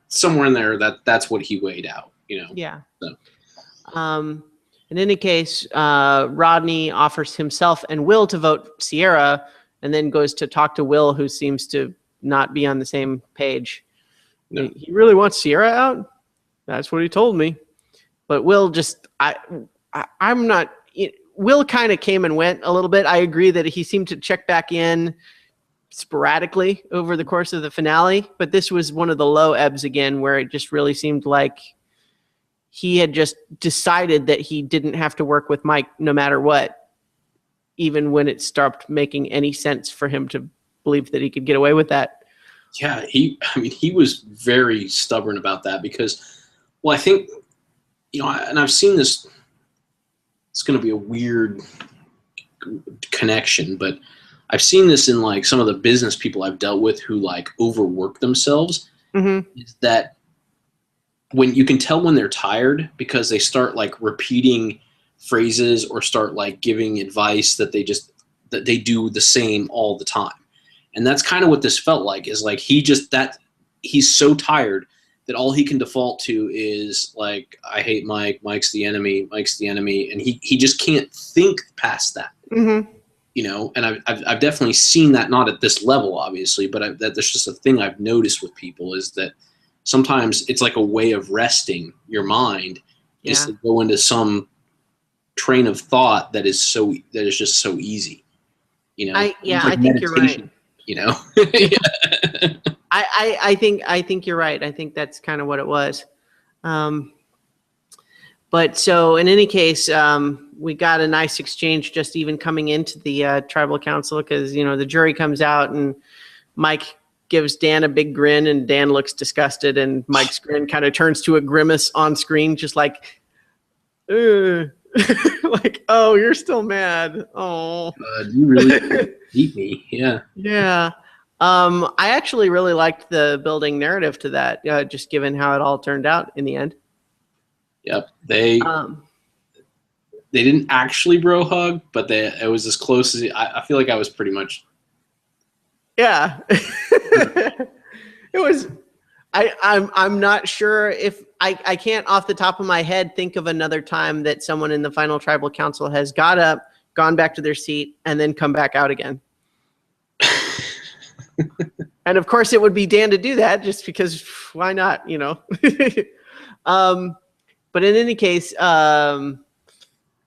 somewhere in there, that's what he weighed out, you know. Yeah. So. In any case, Rodney offers himself and Will to vote Sierra, and then goes to talk to Will, who seems to not be on the same page. No. He really wants Sierra out? That's what he told me. But Will just, I'm not, Will kind of came and went a little bit. I agree that he seemed to check back in sporadically over the course of the finale, but this was one of the low ebbs again, where it just really seemed like he had just decided that he didn't have to work with Mike no matter what, even when it stopped making any sense for him to believe that he could get away with that. Yeah, he was very stubborn about that because, well, I think, you know, and I've seen this, it's going to be a weird connection, but I've seen this in like some of the business people I've dealt with who like overwork themselves. Mm-hmm. Is that when you can tell when they're tired because they start like repeating phrases or start like giving advice that they do the same all the time. And that's kind of what this felt like, is like he's so tired that all he can default to is like, I hate Mike, Mike's the enemy, and he just can't think past that. Mm-hmm. You know, and I've definitely seen that, not at this level, obviously, but that's just a thing I've noticed with people, is that sometimes it's like a way of resting your mind, is to go into some train of thought that is just so easy. You know, I think you're right. You know, I think you're right. I think that's kind of what it was. But so in any case, we got a nice exchange just even coming into the tribal council, because, you know, the jury comes out and Mike gives Dan a big grin and Dan looks disgusted, and Mike's grin kind of turns to a grimace on screen, just like, like, oh, you're still mad. Oh, you really beat me. Yeah. Yeah. I actually really liked the building narrative to that, just given how it all turned out in the end. Yep. They didn't actually bro hug, but it was as close as I feel like I was pretty much. Yeah. It was. I'm not sure if I can't off the top of my head think of another time that someone in the final tribal council has got up, gone back to their seat, and then come back out again. And of course it would be Dan to do that, just because why not, you know? But in any case,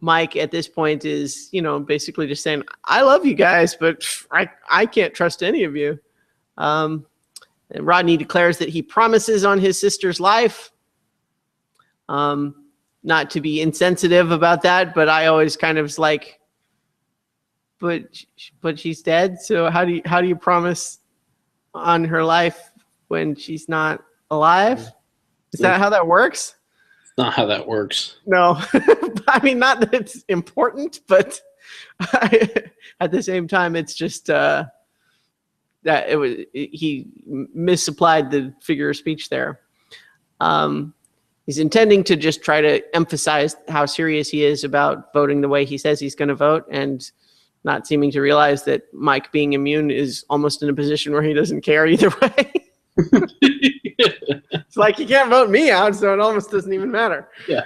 Mike at this point is, you know, basically just saying, I love you guys, but I can't trust any of you. And Rodney declares that he promises on his sister's life. Not to be insensitive about that, but I always kind of was like, but she's dead. So how do you promise on her life when she's not alive? Is that how that works? Not how that works. No. I mean, not that it's important, but at the same time, it's just that he misapplied the figure of speech there. He's intending to just try to emphasize how serious he is about voting the way he says he's going to vote, and not seeming to realize that Mike being immune is almost in a position where he doesn't care either way. It's like, you can't vote me out, so it almost doesn't even matter. Yeah.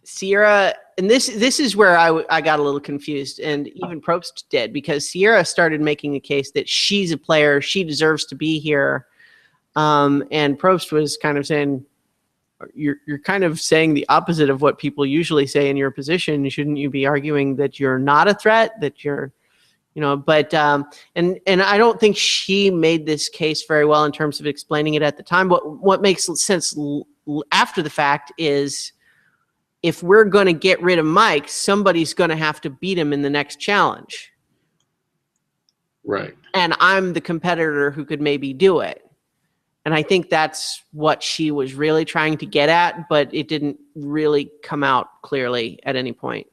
Sierra, and this is where I got a little confused, and even Probst did, because Sierra started making the case that she's a player, she deserves to be here, and Probst was kind of saying, you're kind of saying the opposite of what people usually say in your position. Shouldn't you be arguing that you're not a threat, that you're, but and I don't think she made this case very well in terms of explaining it at the time. What makes sense after the fact is, if we're going to get rid of Mike, somebody's going to have to beat him in the next challenge. Right. And I'm the competitor who could maybe do it. And I think that's what she was really trying to get at, but it didn't really come out clearly at any point.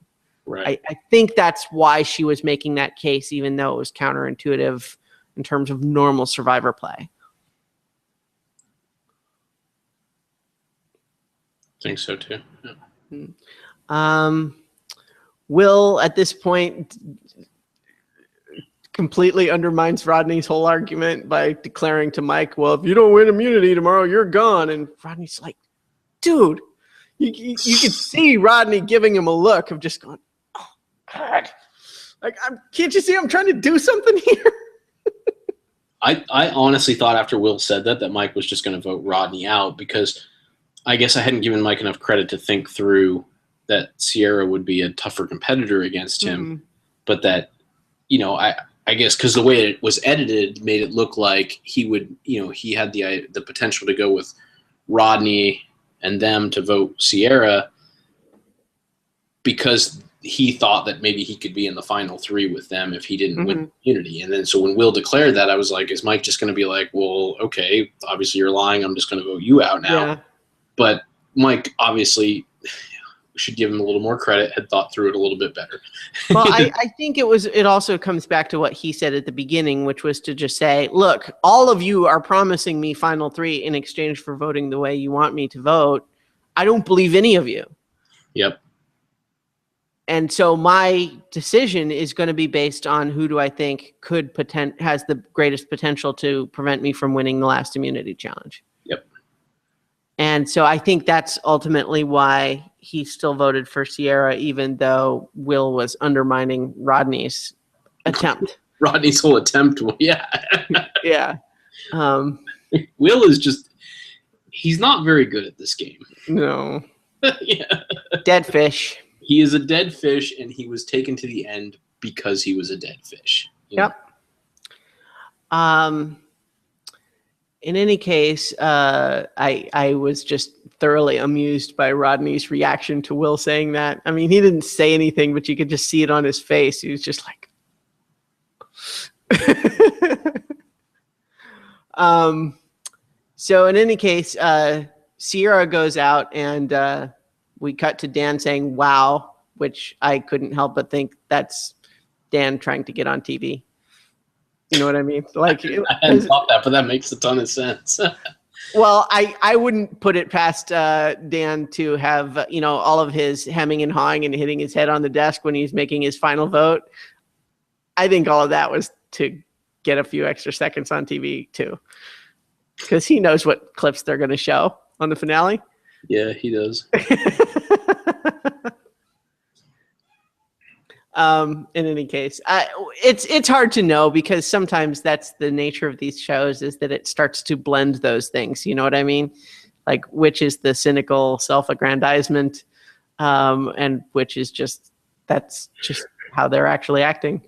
Right. I think that's why she was making that case, even though it was counterintuitive in terms of normal Survivor play. I think so too. Yeah. Will, at this point, completely undermines Rodney's whole argument by declaring to Mike, well, if you don't win immunity tomorrow, you're gone. And Rodney's like, dude, you could see Rodney giving him a look of just going, oh, God. Like, can't you see I'm trying to do something here? I honestly thought after Will said that Mike was just going to vote Rodney out, because I guess I hadn't given Mike enough credit to think through that Sierra would be a tougher competitor against him, but that, I guess because the way it was edited made it look like he would, he had the potential to go with Rodney and them to vote Sierra, because he thought that maybe he could be in the final 3 with them if he didn't win immunity. And then so when Will declared that, I was like, is Mike just going to be like, well, okay, obviously you're lying, I'm just going to vote you out now. Yeah. But Mike obviously, should give him a little more credit, had thought through it a little bit better. Well, I think it also comes back to what he said at the beginning, which was to just say, look, all of you are promising me final 3 in exchange for voting the way you want me to vote. I don't believe any of you. Yep. And so my decision is going to be based on who do I think has the greatest potential to prevent me from winning the last immunity challenge. Yep. And so I think that's ultimately why he still voted for Sierra, even though Will was undermining Rodney's attempt. Rodney's whole attempt, yeah. Yeah. Will is just, he's not very good at this game. No. Yeah. Dead fish. He is a dead fish, and he was taken to the end because he was a dead fish. Yep. In any case, I was just thoroughly amused by Rodney's reaction to Will saying that. I mean, he didn't say anything, but you could just see it on his face. He was just like, so in any case, Sierra goes out, and we cut to Dan saying, wow, which I couldn't help but think that's Dan trying to get on TV. You know what I mean? Like, I hadn't thought that, but that makes a ton of sense. Well, I wouldn't put it past Dan to have, all of his hemming and hawing and hitting his head on the desk when he's making his final vote. I think all of that was to get a few extra seconds on TV too, because he knows what clips they're going to show on the finale. Yeah, he does. In any case, it's hard to know, because sometimes that's the nature of these shows, is that it starts to blend those things. You know what I mean? Like, which is the cynical self-aggrandizement, and which is that's just how they're actually acting.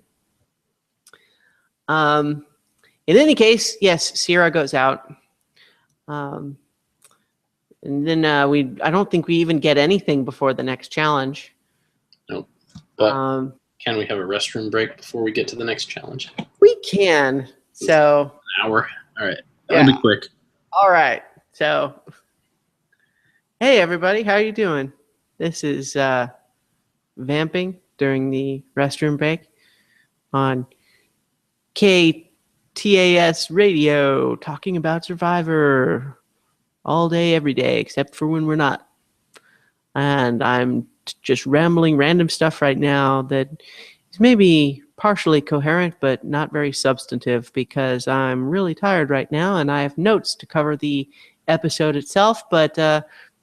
In any case, yes, Sierra goes out. And then I don't think we even get anything before the next challenge. Nope. But can we have a restroom break before we get to the next challenge? We can. So an hour. All right. That'll be quick. All right. So, hey everybody, how you doing? This is vamping during the restroom break on KTAS Radio, talking about Survivor all day, every day, except for when we're not. And I'm just rambling random stuff right now that is maybe partially coherent, but not very substantive, because I'm really tired right now and I have notes to cover the episode itself. But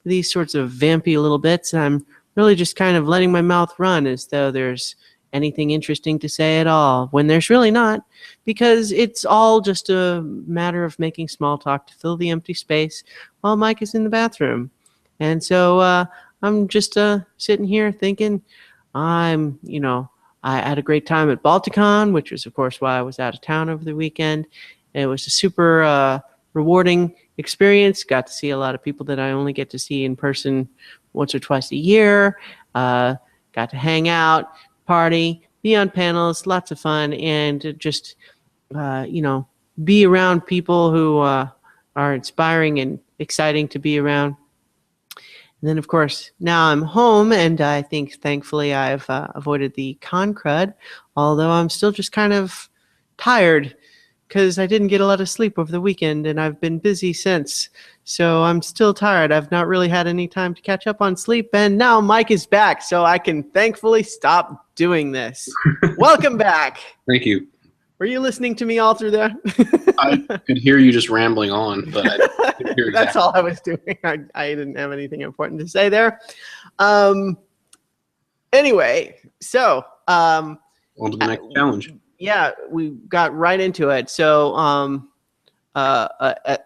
these sorts of vampy little bits, I'm really just kind of letting my mouth run as though there's anything interesting to say at all, when there's really not, because it's all just a matter of making small talk to fill the empty space while Mike is in the bathroom. And so I'm just sitting here thinking I had a great time at Balticon, which was, of course, why I was out of town over the weekend. And it was a super rewarding experience. Got to see a lot of people that I only get to see in person once or twice a year. Got to hang out, party, be on panels, lots of fun, and just, be around people who are inspiring and exciting to be around. And then, of course, now I'm home, and I think, thankfully, I've avoided the con crud, although I'm still just kind of tired because I didn't get a lot of sleep over the weekend, and I've been busy since. So I'm still tired. I've not really had any time to catch up on sleep, and now Mike is back, so I can thankfully stop doing this. Welcome back. Thank you. Were you listening to me all through there? I could hear you just rambling on, but I didn't hear exactly. That's all I was doing. I didn't have anything important to say there. Anyway, so on to the next challenge. Yeah, we got right into it. So a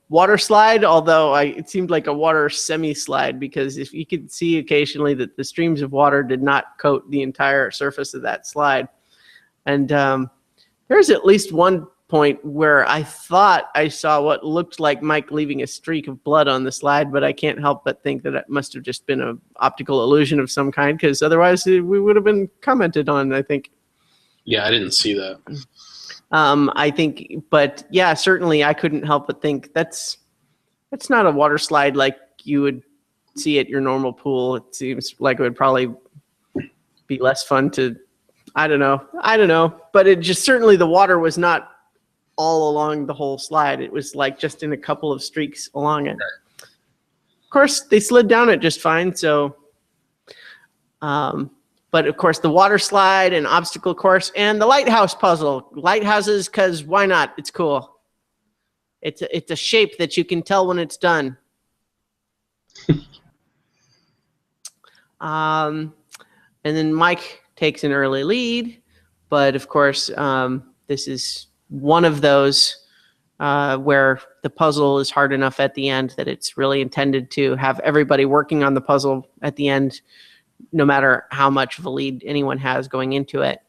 water slide, although it seemed like a water semi-slide, because if you could see occasionally that the streams of water did not coat the entire surface of that slide. And there's at least one point where I thought I saw what looked like Mike leaving a streak of blood on the slide, but I can't help but think that it must have just been an optical illusion of some kind, because otherwise we would have been commented on, I think. Yeah, I didn't see that. I think, but yeah, certainly I couldn't help but think that's not a water slide like you would see at your normal pool. It seems like it would probably be less fun to, I don't know, but it just, certainly the water was not all along the whole slide. It was like just in a couple of streaks along it. Right. Of course, they slid down it just fine. So, but of course, the water slide and obstacle course and the lighthouse puzzle. Lighthouses, because why not? It's cool. It's a shape that you can tell when it's done. And then Mike takes an early lead, but of course, this is one of those where the puzzle is hard enough at the end that it's really intended to have everybody working on the puzzle at the end, no matter how much of a lead anyone has going into it.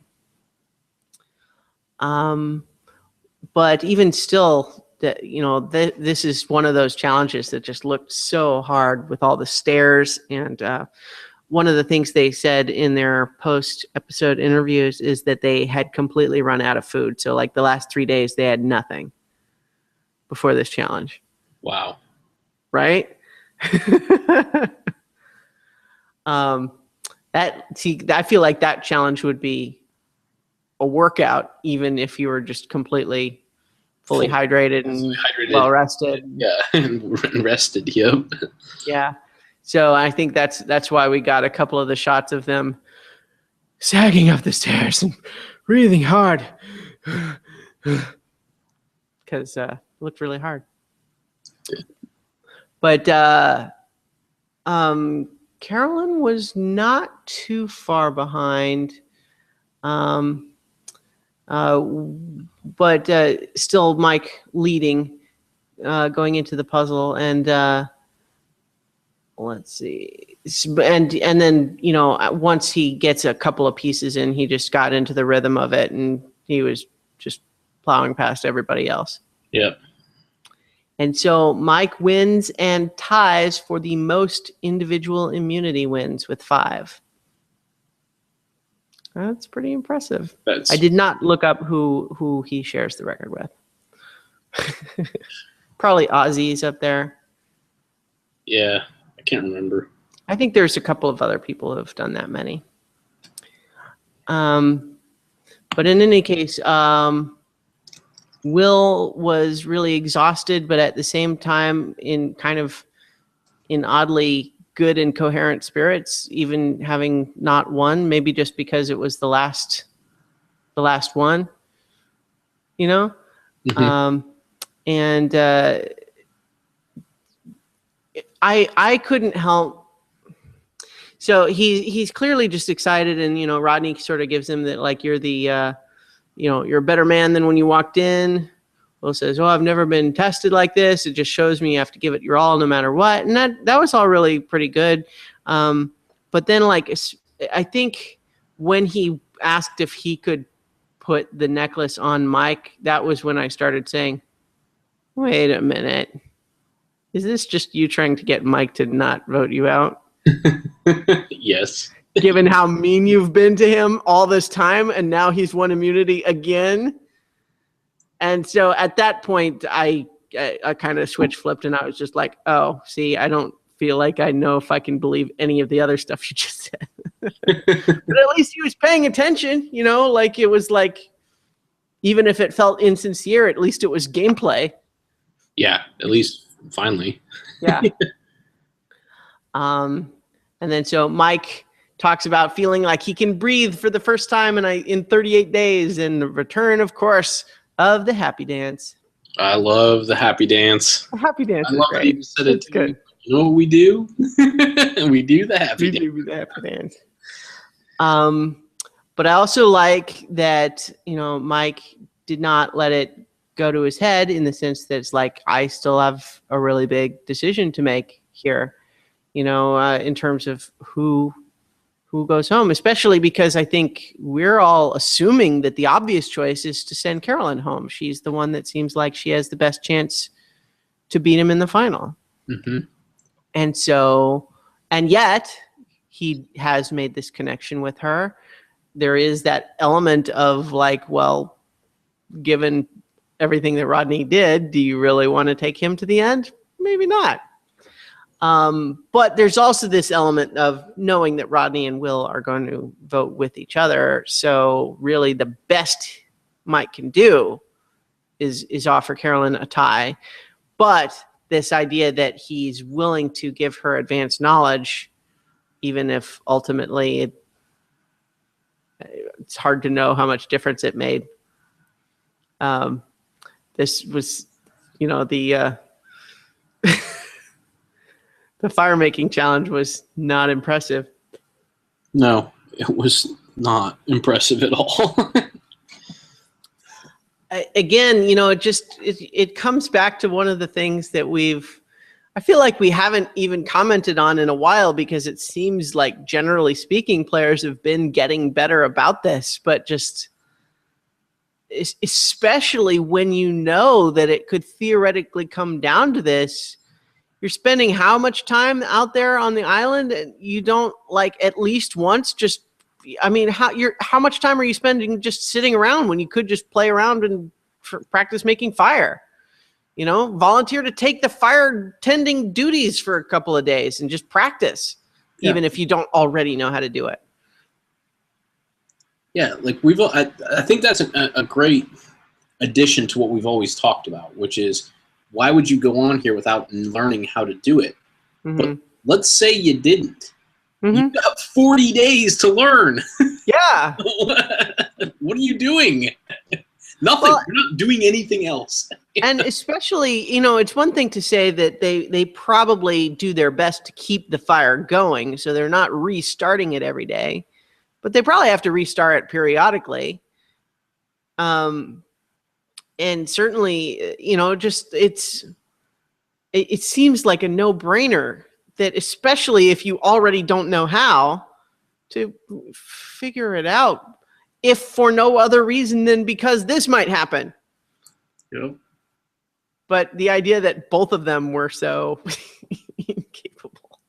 But even still, this is one of those challenges that just looked so hard with all the stairs. And one of the things they said in their post-episode interviews is that they had completely run out of food. So like the last 3 days, they had nothing before this challenge. Wow. Right? I feel like that challenge would be a workout, even if you were just completely fully hydrated and well rested. Yeah, and rested. Yep. Yeah. So I think that's why we got a couple of the shots of them sagging up the stairs and breathing hard, because it looked really hard. But Carolyn was not too far behind, but still Mike leading going into the puzzle. And let's see. And then, once he gets a couple of pieces in, he just got into the rhythm of it, and he was just plowing past everybody else. Yeah. And so Mike wins and ties for the most individual immunity wins with 5. That's pretty impressive. I did not look up who he shares the record with. Probably Ozzy's up there. Yeah, I can't remember. I think there's a couple of other people who have done that many. But in any case, Will was really exhausted, but at the same time in oddly good and coherent spirits, even having not won, maybe just because it was the last one, Mm-hmm. And I couldn't help. So he's clearly just excited, and Rodney sort of gives him that, like, you're the you're a better man than when you walked in, Will says, "Oh, I've never been tested like this. It just shows me you have to give it your all no matter what." And that was all really pretty good. But then, like, I think when he asked if he could put the necklace on Mike, that was when I started saying, "Wait a minute. Is this just you trying to get Mike to not vote you out?" Yes. Given how mean you've been to him all this time, and now he's won immunity again. And so at that point, I kind of switch flipped, and I was just like, "Oh, see, I don't feel like I know if I can believe any of the other stuff you just said." But at least he was paying attention, you know, like it was like, even if it felt insincere, at least it was gameplay. Yeah, at least finally. Yeah. And then so Mike talks about feeling like he can breathe for the first time in 38 days, and the return, of course, of the happy dance. I love the happy dance. The happy dance I is love great. that you said it. It's good. You know what we do? We do the happy dance. We do the happy dance. But I also like that, you know, Mike did not let it go to his head, in the sense that it's like, I still have a really big decision to make here, you know, in terms of who goes home, especially because I think we're all assuming that the obvious choice is to send Carolyn home. She's the one that seems like she has the best chance to beat him in the final. Mm-hmm. And so, and yet he has made this connection with her. There is that element of like, well, given everything that Rodney did, do you really want to take him to the end? Maybe not. But there's also this element of knowing that Rodney and Will are going to vote with each other. So really the best Mike can do is offer Carolyn a tie. But this idea that he's willing to give her advanced knowledge, even if ultimately it's hard to know how much difference it made. This was, you know, the the fire making challenge was not impressive. No, it was not impressive at all. Again, you know, it comes back to one of the things that I feel like we haven't even commented on in a while, because it seems like, generally speaking, players have been getting better about this, but just especially when you know that it could theoretically come down to this. You're spending how much time out there on the island, and you don't, like, at least once just, I mean, how much time are you spending just sitting around when you could just play around and practice making fire? You know, volunteer to take the fire tending duties for a couple of days and just practice, even if you don't already know how to do it. Yeah, like I think that's a great addition to what we've always talked about, which is, why would you go on here without learning how to do it? Mm-hmm. But let's say you didn't. Mm-hmm. You've got 40 days to learn. Yeah. What are you doing? Nothing. Well, you're not doing anything else. And especially, you know, it's one thing to say that they probably do their best to keep the fire going, so they're not restarting it every day, but they probably have to restart it periodically. And certainly, you know, just it seems like a no-brainer that, especially if you already don't know how, to figure it out, if for no other reason than because this might happen. Yep. But the idea that both of them were so incapable.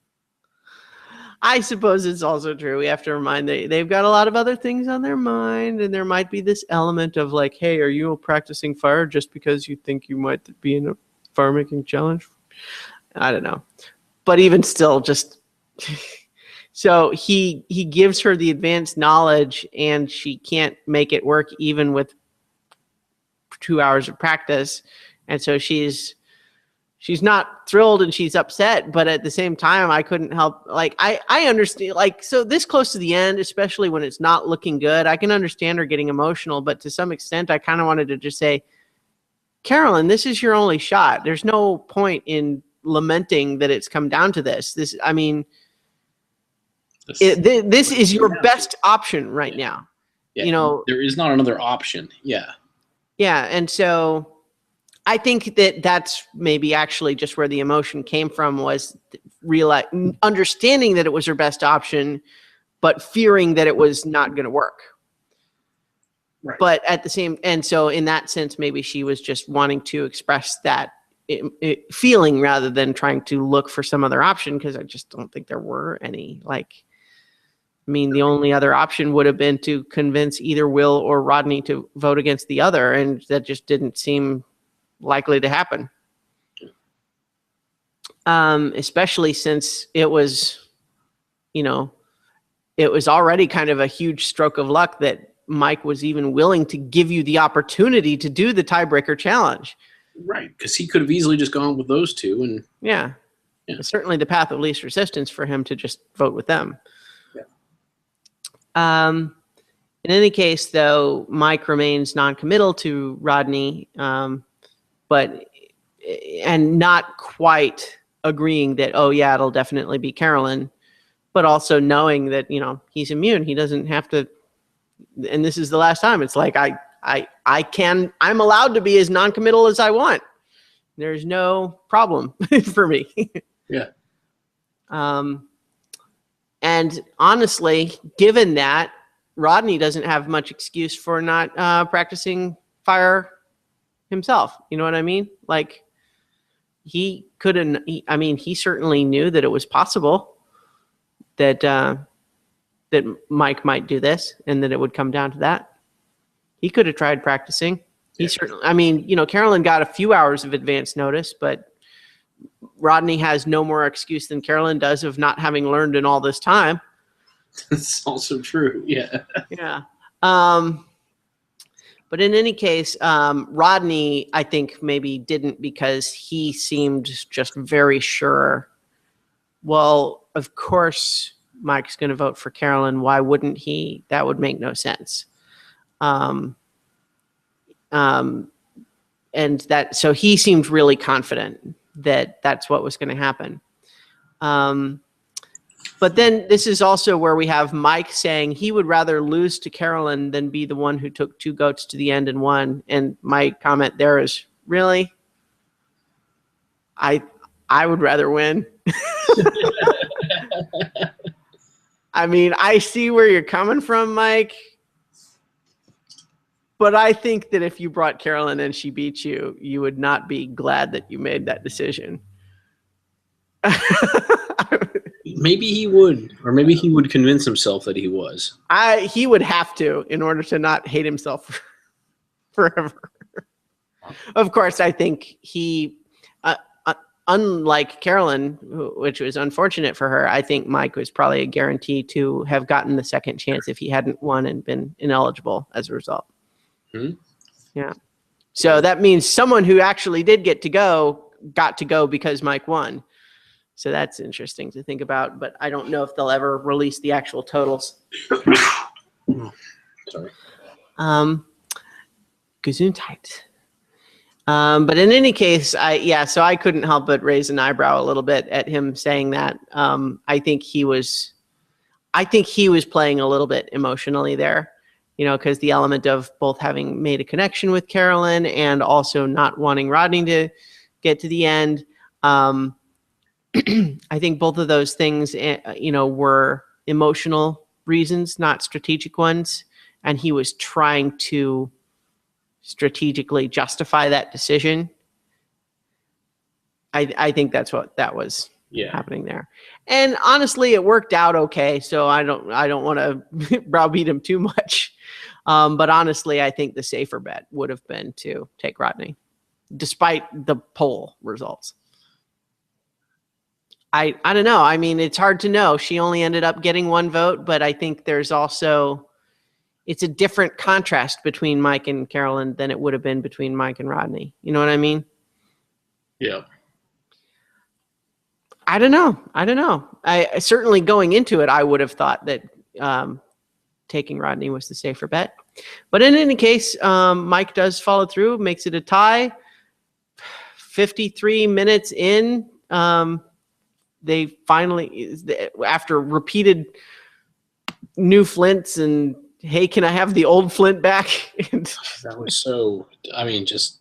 I suppose it's also true. We have to remind they've got a lot of other things on their mind, and there might be this element of like, hey, are you practicing fire just because you think you might be in a fire making challenge? I don't know. But even still, just so he gives her the advanced knowledge, and she can't make it work even with 2 hours of practice. And so she's not thrilled and she's upset, but at the same time, I couldn't help, like, I understand, like, so this close to the end, especially when it's not looking good, I can understand her getting emotional, but to some extent, I kind of wanted to just say, Carolyn, this is your only shot. There's no point in lamenting that it's come down to this. This, I mean, this is your best option right now. Yeah, you know, there is not another option. Yeah. Yeah, and so I think that that's maybe actually just where the emotion came from, was understanding that it was her best option, but fearing that it was not going to work. Right. But at the same, and so in that sense, maybe she was just wanting to express that feeling rather than trying to look for some other option, because I just don't think there were any. Like, I mean, the only other option would have been to convince either Will or Rodney to vote against the other, and that just didn't seem likely to happen. Especially since it was, it was already kind of a huge stroke of luck that Mike was even willing to give you the opportunity to do the tiebreaker challenge. Right, because he could have easily just gone with those two, and yeah. It's certainly the path of least resistance for him to just vote with them. Yeah. In any case, though, Mike remains non-committal to Rodney, but not quite agreeing that, oh yeah, it'll definitely be Carolyn, but also knowing that, he's immune. He doesn't have to, and this is the last time. It's like, I'm allowed to be as non-committal as I want. There's no problem for me. Yeah. And honestly, given that, Rodney doesn't have much excuse for not practicing fire himself. You know what I mean? Like, he couldn't. He certainly knew that it was possible that that Mike might do this, and that it would come down to that. He could have tried practicing. He certainly. Carolyn got a few hours of advance notice, but Rodney has no more excuse than Carolyn does of not having learned in all this time. That's also true. Yeah. Yeah. But in any case, Rodney, I think maybe didn't, because he seemed just very sure. Well, of course, Mike's going to vote for Carolyn. Why wouldn't he? That would make no sense. And so he seemed really confident that that's what was going to happen. But then this is also where we have Mike saying he would rather lose to Carolyn than be the one who took two goats to the end and won. And my comment there is, really? I would rather win. I see where you're coming from, Mike. But I think that if you brought Carolyn and she beat you, you would not be glad that you made that decision. Maybe he would, or maybe he would convince himself that he was. He would have to, in order to not hate himself forever. Of course, I think he, unlike Carolyn, which was unfortunate for her, I think Mike was probably a guarantee to have gotten the second chance if he hadn't won and been ineligible as a result. Hmm? Yeah. So that means someone who actually did get to go got to go because Mike won. So that's interesting to think about, but I don't know if they'll ever release the actual totals. Sorry. Gesundheit. But in any case, so I couldn't help but raise an eyebrow a little bit at him saying that. I think he was playing a little bit emotionally there, because the element of both having made a connection with Carolyn and also not wanting Rodney to get to the end. I think both of those things, were emotional reasons, not strategic ones. And he was trying to strategically justify that decision. I think that's what that was happening there. And honestly, it worked out okay. So I don't want to browbeat him too much. But honestly, I think the safer bet would have been to take Rodney, despite the poll results. I don't know. It's hard to know. She only ended up getting one vote, but I think there's also, it's a different contrast between Mike and Carolyn than it would have been between Mike and Rodney. You know what I mean? Yeah. I don't know. I certainly, going into it, I would have thought that taking Rodney was the safer bet. But in any case, Mike does follow through, makes it a tie. 53 minutes in, they finally, after repeated new flints and, hey, can I have the old flint back? That was so, just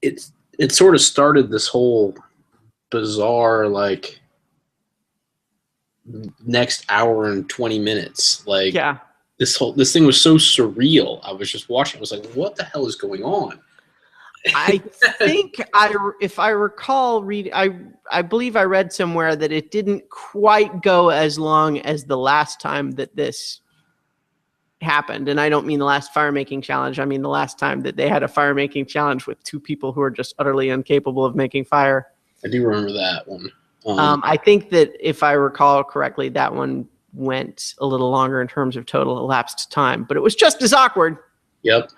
it sort of started this whole bizarre like next hour and 20 minutes. Like Yeah. this thing was so surreal. I was just watching. I was like, what the hell is going on? I think if I recall I believe I read somewhere that it didn't quite go as long as the last time that this happened. And I don't mean the last fire making challenge. I mean the last time that they had a fire making challenge with two people who are just utterly incapable of making fire. I do remember that one. I think that if I recall correctly, that one went a little longer in terms of total elapsed time, but it was just as awkward. Yep.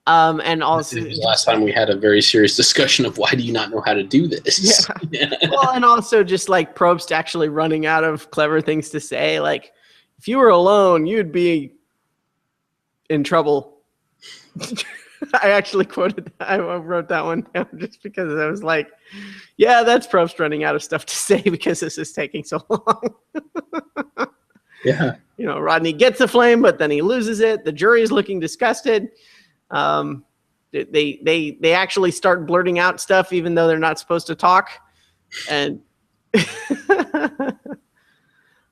And also, this was the last time we had a very serious discussion of why do you not know how to do this? Yeah. Well, and also just like Probst actually running out of clever things to say. Like, if you were alone, you'd be in trouble. I actually quoted that. I wrote that one down just because I was like, yeah, that's Probst running out of stuff to say because this is taking so long. Yeah. You know, Rodney gets a flame, but then he loses it. The jury is looking disgusted. They actually start blurting out stuff even though they're not supposed to talk. And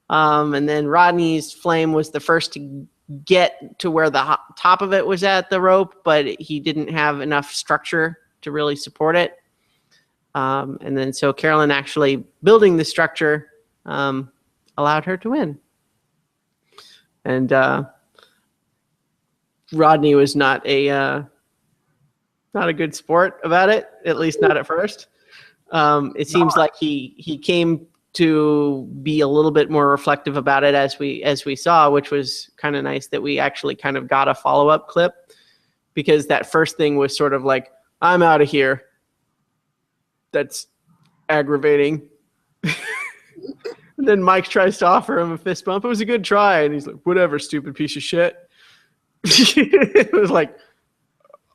and then Rodney's flame was the first to get to where the top of it was at the rope, but he didn't have enough structure to really support it. And then so Carolyn actually building the structure allowed her to win. And Rodney was not a good sport about it, at least not at first. It seems like he came to be a little bit more reflective about it as we saw, which was kind of nice that we actually kind of got a follow-up clip, because that first thing was sort of like, I'm out of here. That's aggravating. And then Mike tries to offer him a fist bump. It was a good try. And he's like, whatever, stupid piece of shit. It was like,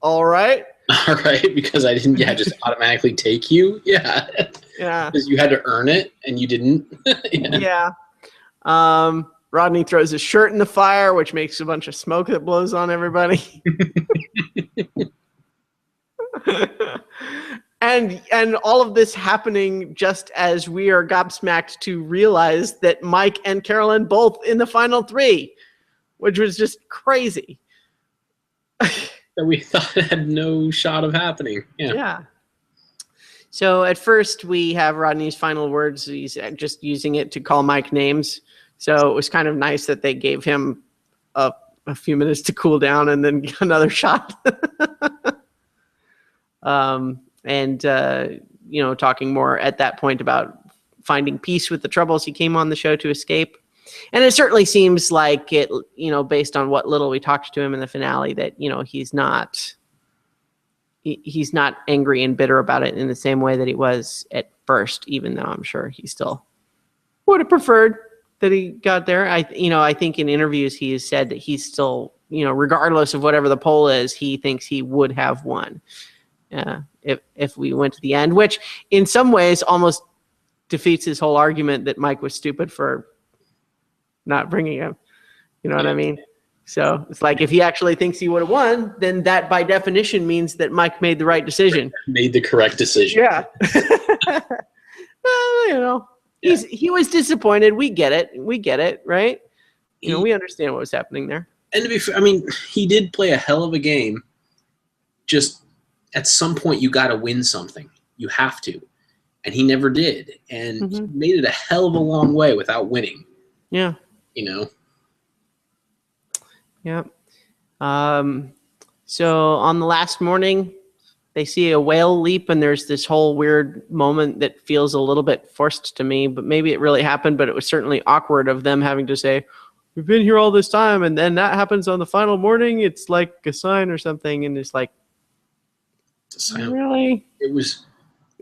all right. All right, because I didn't just automatically take you. Yeah. Yeah. Because you had to earn it and you didn't. Yeah. Rodney throws his shirt in the fire, which makes a bunch of smoke that blows on everybody. And all of this happening just as we are gobsmacked to realize that Mike and Carolyn both in the final three, which was just crazy. That we thought had no shot of happening. Yeah. So at first we have Rodney's final words. He's just using it to call Mike names. So it was kind of nice that they gave him a few minutes to cool down and then another shot. Talking more at that point about finding peace with the troubles he came on the show to escape. And it certainly seems like it, based on what little we talked to him in the finale, that, he's not angry and bitter about it in the same way that he was at first, even though I'm sure he still would have preferred that he got there. I think in interviews he has said that he's still, regardless of whatever the poll is, he thinks he would have won if we went to the end, which in some ways almost defeats his whole argument that Mike was stupid for not bringing him. You know what I mean? So it's like, if he actually thinks he would have won, then that by definition means that Mike made the right decision. Made the correct decision. Yeah. Well, he was disappointed. We get it, right? We understand what was happening there. And to be fair, he did play a hell of a game. Just at some point, you got to win something. You have to. And he never did. And he made it a hell of a long way without winning. Yeah. Yeah. So on the last morning, they see a whale leap, and there's this whole weird moment that feels a little bit forced to me, but maybe it really happened, but it was certainly awkward of them having to say, we've been here all this time, and then that happens on the final morning. It's like a sign or something, and it's like, really? It was,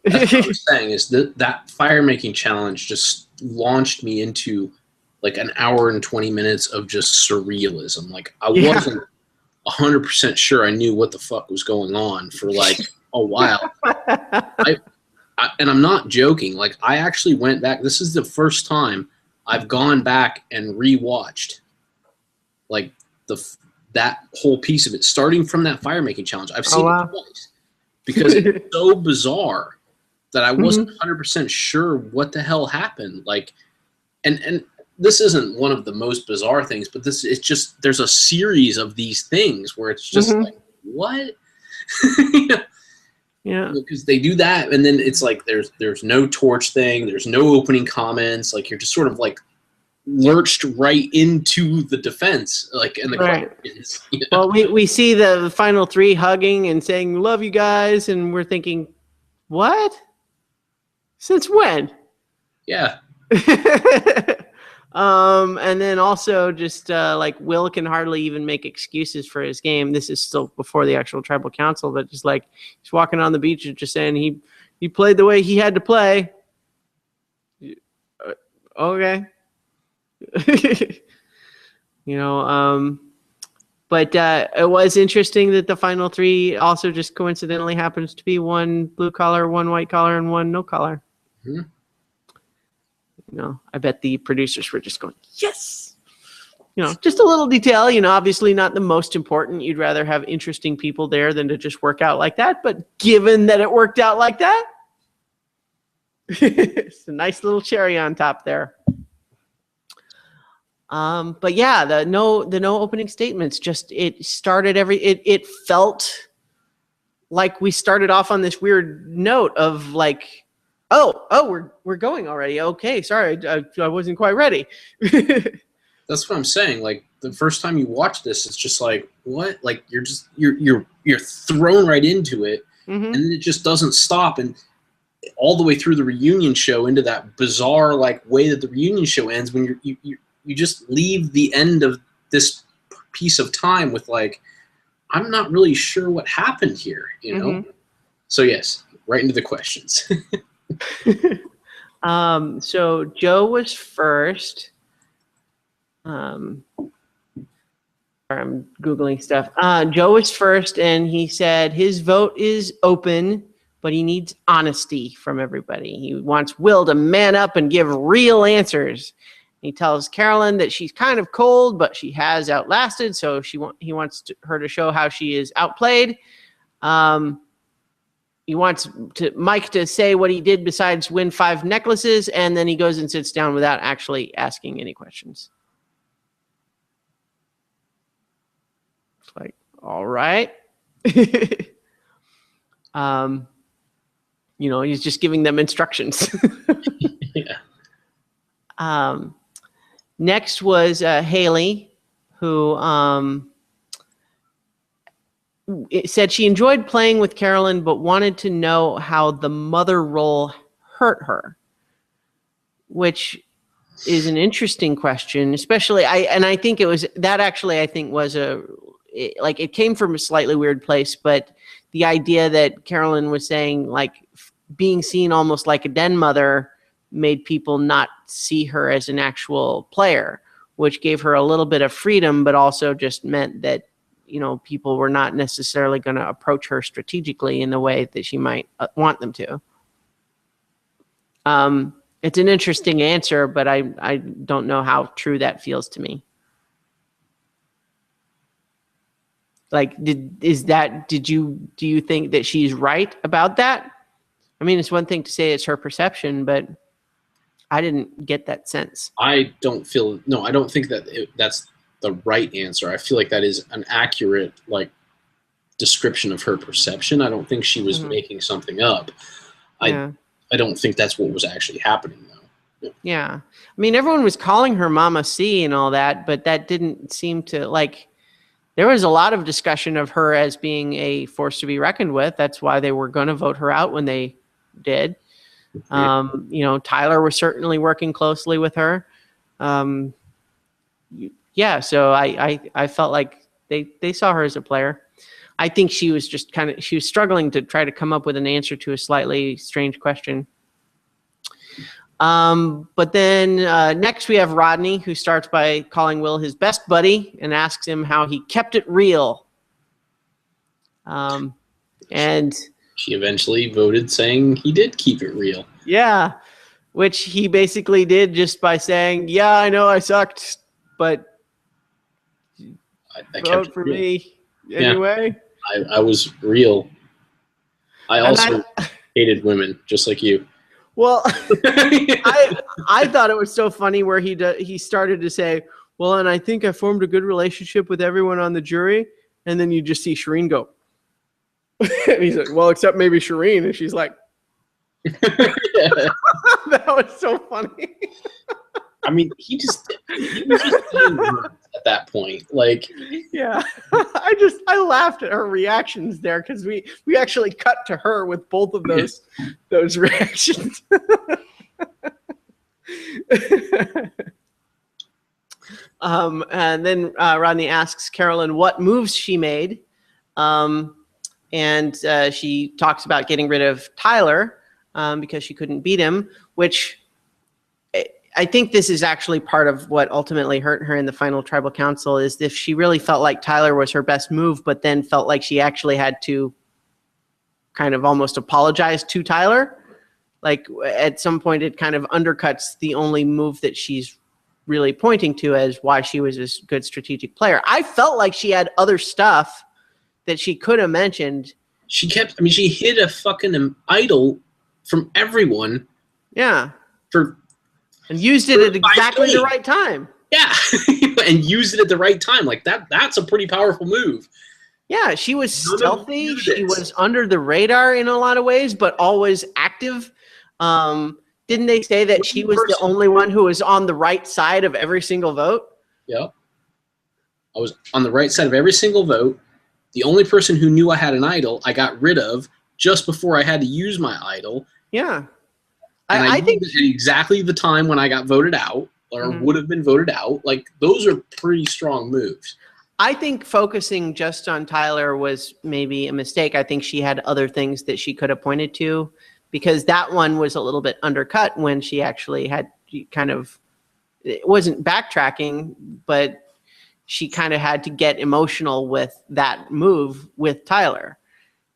that's what I was saying, is that fire-making challenge just launched me into like an hour and 20 minutes of just surrealism. Like, I wasn't 100% sure I knew what the fuck was going on for like a while. And I'm not joking. Like, I actually went back. This is the first time I've gone back and rewatched like that whole piece of it, starting from that fire making challenge. I've seen it twice. because it's so bizarre that I wasn't Mm-hmm. 100% sure what the hell happened. Like, and this isn't one of the most bizarre things, but it's just there's a series of these things where it's just Mm-hmm. like, what? Yeah. Because they do that, and then it's like there's no torch thing, there's no opening comments, like you're just sort of like lurched right into the defense, like in the Right. questions. Well, we see the final three hugging and saying "love you guys," and we're thinking, what? Since when? Yeah. And then also just like Will can hardly even make excuses for his game. This is still before the actual tribal council, but just like he's walking on the beach and just saying he played the way he had to play. Okay. you know, but it was interesting that the final three also just coincidentally happens to be one blue collar, one white collar, and one no collar. Mm-hmm. You know, I bet the producers were just going, yes. You know, just a little detail, you know, obviously not the most important. You'd rather have interesting people there than to just work out like that. But given that it worked out like that, it's a nice little cherry on top there. But yeah, the no opening statements, just it started it felt like we started off on this weird note of like, oh, we're going already. Okay, sorry, I wasn't quite ready. That's what I'm saying. Like the first time you watch this, it's just like, what? Like you're thrown right into it, Mm-hmm. and then it just doesn't stop, and all the way through the reunion show into that bizarre like way that the reunion show ends when you just leave the end of this piece of time with like, I'm not really sure what happened here, you know? Mm-hmm. So yes, right into the questions. So Joe was first. Sorry, I'm Googling stuff. Joe was first, and he said his vote is open, but he needs honesty from everybody. He wants Will to man up and give real answers. He tells Carolyn that she's kind of cold, but she has outlasted, so he wants her to show how she is outplayed. He wants Mike to say what he did besides win 5 necklaces, and then he goes and sits down without actually asking any questions. It's like, all right. You know, he's just giving them instructions. Yeah. Next was Haley, who said she enjoyed playing with Carolyn, but wanted to know how the mother role hurt her, which is an interesting question, especially I think it was that actually I think was it came from a slightly weird place, but the idea that Carolyn was saying like being seen almost like a den mother made people not see her as an actual player, which gave her a little bit of freedom, but also just meant that, you know, people were not necessarily going to approach her strategically in the way that she might want them to. It's an interesting answer, but I don't know how true that feels to me. Like, do you think that she's right about that? I mean, it's one thing to say it's her perception, but I didn't get that sense. I don't think that that's the right answer. I feel like that is an accurate like description of her perception. I don't think she was making something up. Yeah. I don't think that's what was actually happening though. Yeah. I mean, everyone was calling her Mama C and all that, but that didn't seem to like, there was a lot of discussion of her as being a force to be reckoned with. That's why they were going to vote her out when they did. You know, Tyler was certainly working closely with her. Yeah. So I felt like they saw her as a player. I think she was just she was struggling to try to come up with an answer to a slightly strange question. But then next we have Rodney, who starts by calling Will his best buddy and asks him how he kept it real. And she eventually voted saying he did keep it real. Yeah, which he basically did just by saying, yeah, I know I sucked, but I vote for me anyway. Yeah, I was real. I also hated women, just like you. Well, I thought it was so funny where he started to say, well, and I think I formed a good relationship with everyone on the jury. And then you just see Shireen go. And he's like, well, except maybe Shireen. And she's like, that was so funny. I mean, he was just being rude at that point. Like, yeah, I laughed at her reactions there because we actually cut to her with both of those reactions. And then Rodney asks Carolyn what moves she made, and she talks about getting rid of Tyler because she couldn't beat him, which I think this is actually part of what ultimately hurt her in the final tribal council, is if she really felt like Tyler was her best move, but then felt like she actually had to kind of almost apologize to Tyler. Like at some point it kind of undercuts the only move that she's really pointing to as why she was a good strategic player. I felt like she had other stuff that she could have mentioned. She hid a fucking idol from everyone. Yeah. And used it at exactly the right time. Yeah. And used it at the right time. Like that's a pretty powerful move. Yeah, she was stealthy. She was under the radar in a lot of ways, but always active. Didn't they say that she was the only one who was on the right side of every single vote? Yeah. I was on the right side of every single vote. The only person who knew I had an idol, I got rid of just before I had to use my idol. Yeah. And I think at exactly the time when I got voted out or would have been voted out. Like, those are pretty strong moves. I think focusing just on Tyler was maybe a mistake. I think she had other things that she could have pointed to, because that one was a little bit undercut when she actually had kind of, it wasn't backtracking, but she kind of had to get emotional with that move with Tyler.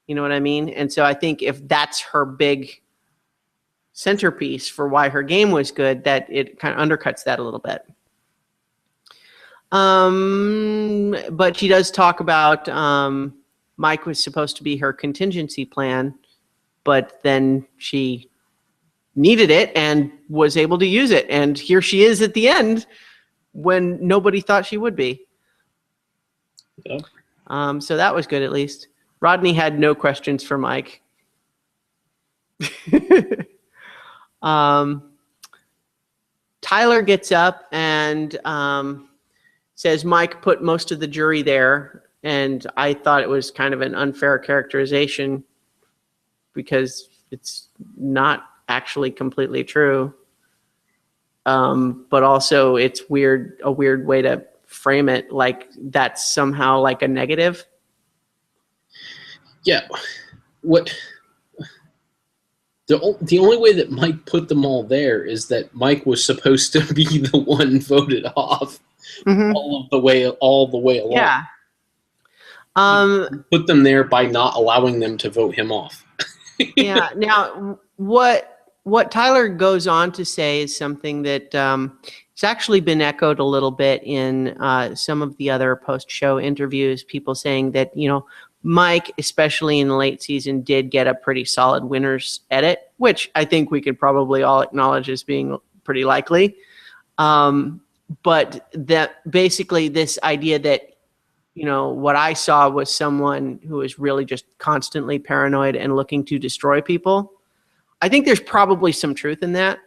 You know what I mean? And so I think if that's her big centerpiece for why her game was good, that it kind of undercuts that a little bit. But she does talk about Mike was supposed to be her contingency plan, but then she needed it and was able to use it. And here she is at the end when nobody thought she would be. Yeah. So that was good, at least. Rodney had no questions for Mike. Tyler gets up and says Mike put most of the jury there, and I thought it was kind of an unfair characterization because it's not actually completely true. But also it's a weird way to frame it, like that's somehow like a negative. Yeah. The only way that Mike put them all there is that Mike was supposed to be the one voted off all the way along. Yeah. Put them there by not allowing them to vote him off. Yeah. Now, what Tyler goes on to say is something that it's actually been echoed a little bit in some of the other post-show interviews. People saying that, Mike, especially in the late season, did get a pretty solid winner's edit, which I think we could probably all acknowledge as being pretty likely. But that basically this idea that, what I saw was someone who was really just constantly paranoid and looking to destroy people. I think there's probably some truth in that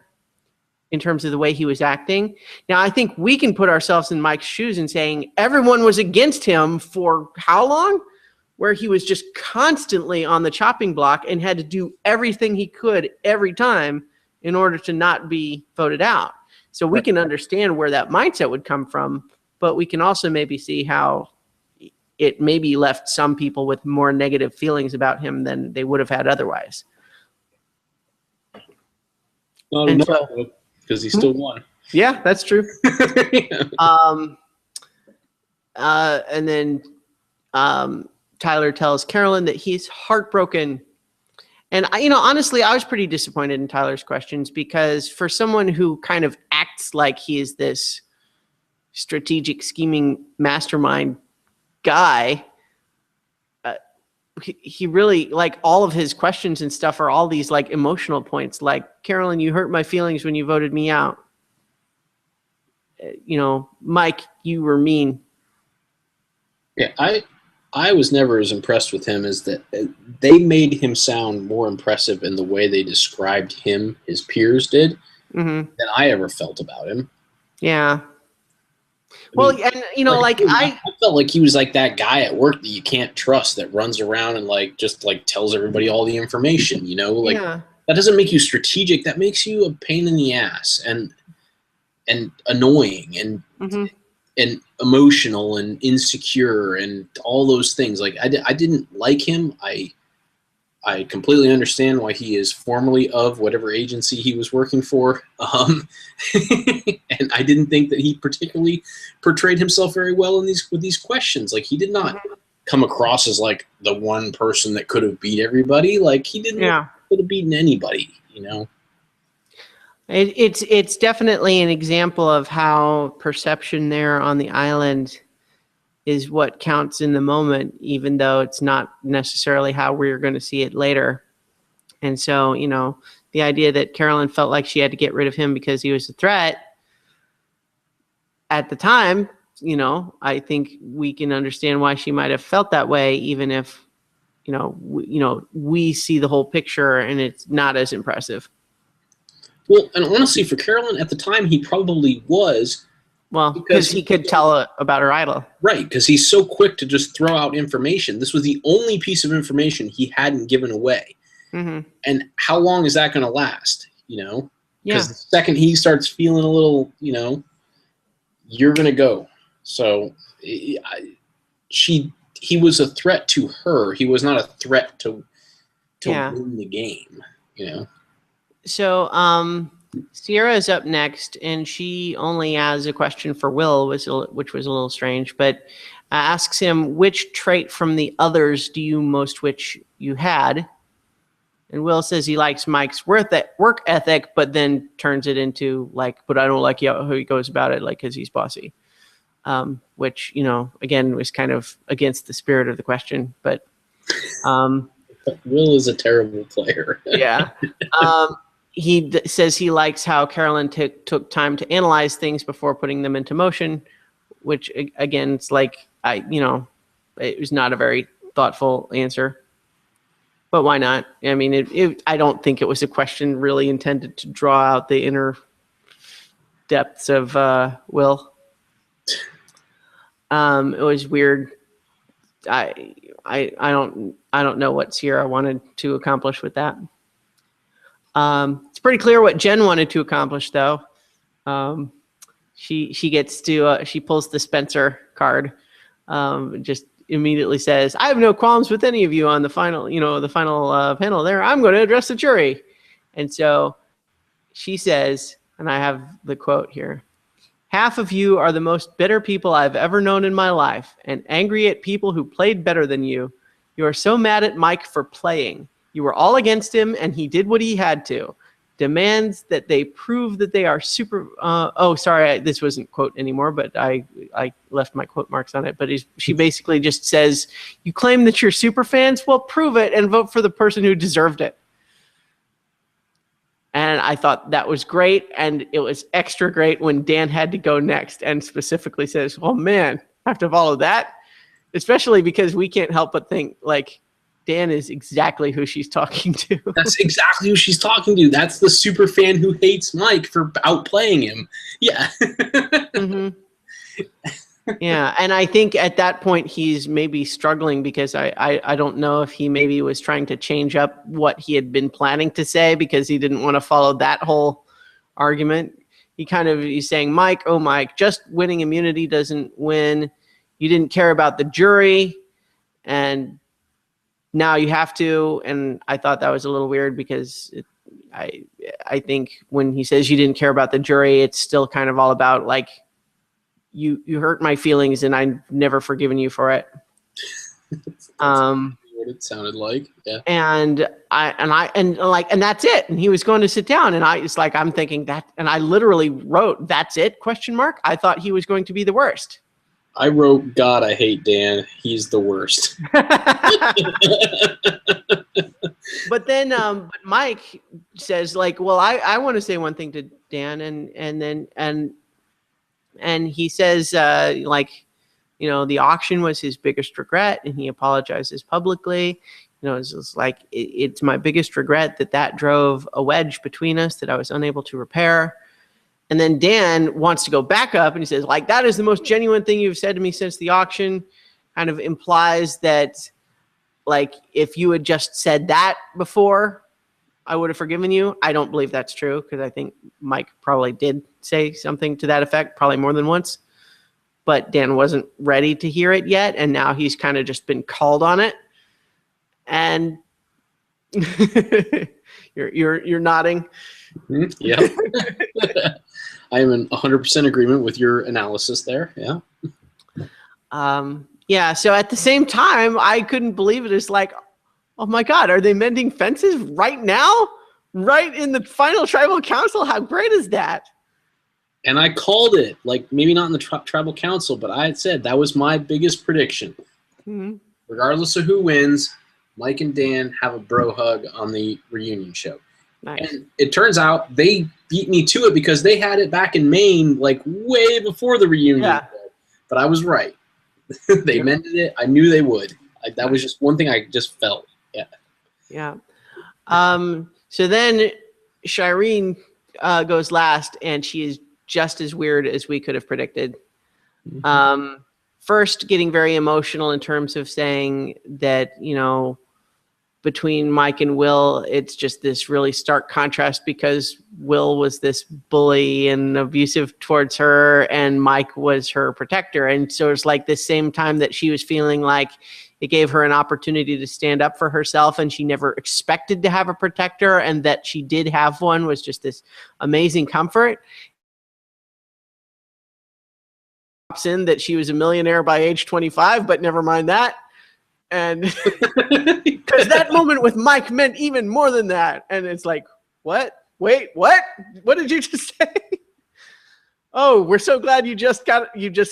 in terms of the way he was acting. Now, I think we can put ourselves in Mike's shoes and saying everyone was against him for how long? Where he was just constantly on the chopping block and had to do everything he could every time in order to not be voted out. So we can understand where that mindset would come from, but we can also maybe see how it maybe left some people with more negative feelings about him than they would have had otherwise. Because he still won. Yeah, that's true. And then Tyler tells Carolyn that he's heartbroken. And honestly, I was pretty disappointed in Tyler's questions, because for someone who kind of acts like he is this strategic scheming mastermind guy he really, like, all of his questions and stuff are all these like emotional points, like, Carolyn, you hurt my feelings when you voted me out. Mike, you were mean. Yeah, I was never as impressed with him as that. They made him sound more impressive in the way they described him, his peers did, than I ever felt about him. Yeah. I felt like he was like that guy at work that you can't trust, that runs around and just tells everybody all the information. That doesn't make you strategic. That makes you a pain in the ass and annoying and emotional and insecure and all those things. I didn't like him. I completely understand why he is formerly of whatever agency he was working for. And I didn't think that he particularly portrayed himself very well with these questions. He did not come across as the one person that could have beat everybody. He didn't could have beaten anybody, It's definitely an example of how perception there on the island is what counts in the moment, even though it's not necessarily how we're going to see it later. And so, the idea that Carolyn felt like she had to get rid of him because he was a threat at the time, I think we can understand why she might have felt that way, even if, we see the whole picture and it's not as impressive. Well, and honestly, for Carolyn at the time, he probably was. Well, because he could tell about her idol. Right, because he's so quick to just throw out information. This was the only piece of information he hadn't given away. And how long is that going to last, Because the second he starts feeling a little, you're going to go. So he was a threat to her. He was not a threat to win the game, So, Sierra is up next, and she only has a question for Will, which was a little strange, but asks him, which trait from the others do you most wish you had? And Will says he likes Mike's work ethic, but then turns it into but I don't like how he goes about it, because he's bossy. Which, again, was kind of against the spirit of the question, but Will is a terrible player. Yeah. He says he likes how Carolyn took time to analyze things before putting them into motion, which again, it's it was not a very thoughtful answer, but why not? I mean, I don't think it was a question really intended to draw out the inner depths of Will. It was weird. I don't know what Sierra wanted to accomplish with that. It's pretty clear what Jen wanted to accomplish, though. She pulls the Spencer card, just immediately says, "I have no qualms with any of you on the final panel there. I'm going to address the jury." And so she says, and I have the quote here: "Half of you are the most bitter people I've ever known in my life, and angry at people who played better than you. You are so mad at Mike for playing. You were all against him, and he did what he had to. Demands that they prove that they are super." This wasn't quote anymore, but I left my quote marks on it. But she basically just says, "You claim that you're super fans? Well, prove it and vote for the person who deserved it." And I thought that was great, and it was extra great when Dan had to go next and specifically says, "Oh man, I have to follow that," especially because we can't help but think Dan is exactly who she's talking to. That's exactly who she's talking to. That's the super fan who hates Mike for outplaying him. Yeah. Yeah, and I think at that point he's maybe struggling because I don't know if he maybe was trying to change up what he had been planning to say because he didn't want to follow that whole argument. He's saying, Mike, just winning immunity doesn't win. You didn't care about the jury, and now you have to. And I thought that was a little weird because I think when he says you didn't care about the jury, it's still kind of all about you hurt my feelings and I've never forgiven you for it. That's what it sounded like. Yeah. And that's it. And he was going to sit down and I'm thinking that, and I literally wrote, "That's it?" ? I thought he was going to be the worst. I wrote, God, I hate Dan. He's the worst. But then but Mike says, like, well, I want to say one thing to Dan, and he says, like, you know, the auction was his biggest regret, and he apologizes publicly. You know, it's just like, it's my biggest regret that drove a wedge between us that I was unable to repair. And then Dan wants to go back up, and he says, like, that is the most genuine thing you've said to me since the auction. Kind of implies that, like, if you had just said that before, I would have forgiven you. I don't believe that's true, because I think Mike probably did say something to that effect, probably more than once. But Dan wasn't ready to hear it yet, and now he's kind of just been called on it. And you're nodding. Yeah. I am in 100% agreement with your analysis there. Yeah. Yeah. So at the same time, I couldn't believe it. It's like, oh my God, are they mending fences right now? Right in the final tribal council? How great is that? And I called it, like, maybe not in the tribal council, but I had said that was my biggest prediction. Mm-hmm. Regardless of who wins, Mike and Dan have a bro hug on the reunion show. Nice. And it turns out they beat me to it because they had it back in Maine, like, way before the reunion. Yeah. But I was right. They mended it. I knew they would. That was just one thing I just felt. Yeah. Yeah. So then Shireen goes last, and she is just as weird as we could have predicted. Mm-hmm. First, getting very emotional in terms of saying that, you know, between Mike and Will, it's just this really stark contrast, because Will was this bully and abusive towards her, and Mike was her protector. And so it's like the same time that she was feeling like it gave her an opportunity to stand up for herself, and she never expected to have a protector, and that she did have one was just this amazing comfort. In that she was a millionaire by age 25, but never mind that. And because that moment with Mike meant even more than that. And it's like, what? Wait, what? What did you just say? Oh, we're so glad you just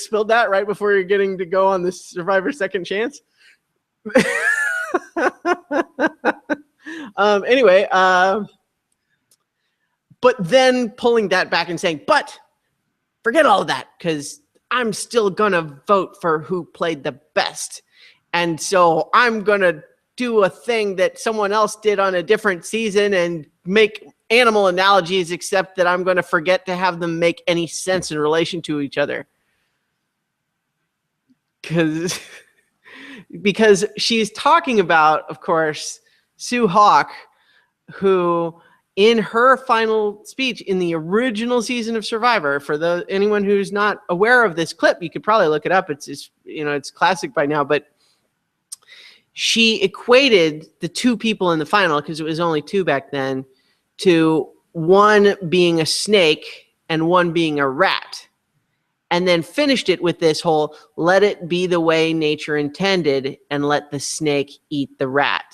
spilled that right before you're getting to go on this Survivor Second Chance. Anyway, but then pulling that back and saying, but forget all of that, because I'm still going to vote for who played the best. And so I'm going to do a thing that someone else did on a different season and make animal analogies, except that I'm going to forget to have them make any sense in relation to each other. Because she's talking about, of course, Sue Hawk, who in her final speech in the original season of Survivor, for anyone who's not aware of this clip, you could probably look it up. It's it's classic by now, but she equated the two people in the final, because it was only two back then, to one being a snake and one being a rat. And then finished it with this whole, let it be the way nature intended and let the snake eat the rat,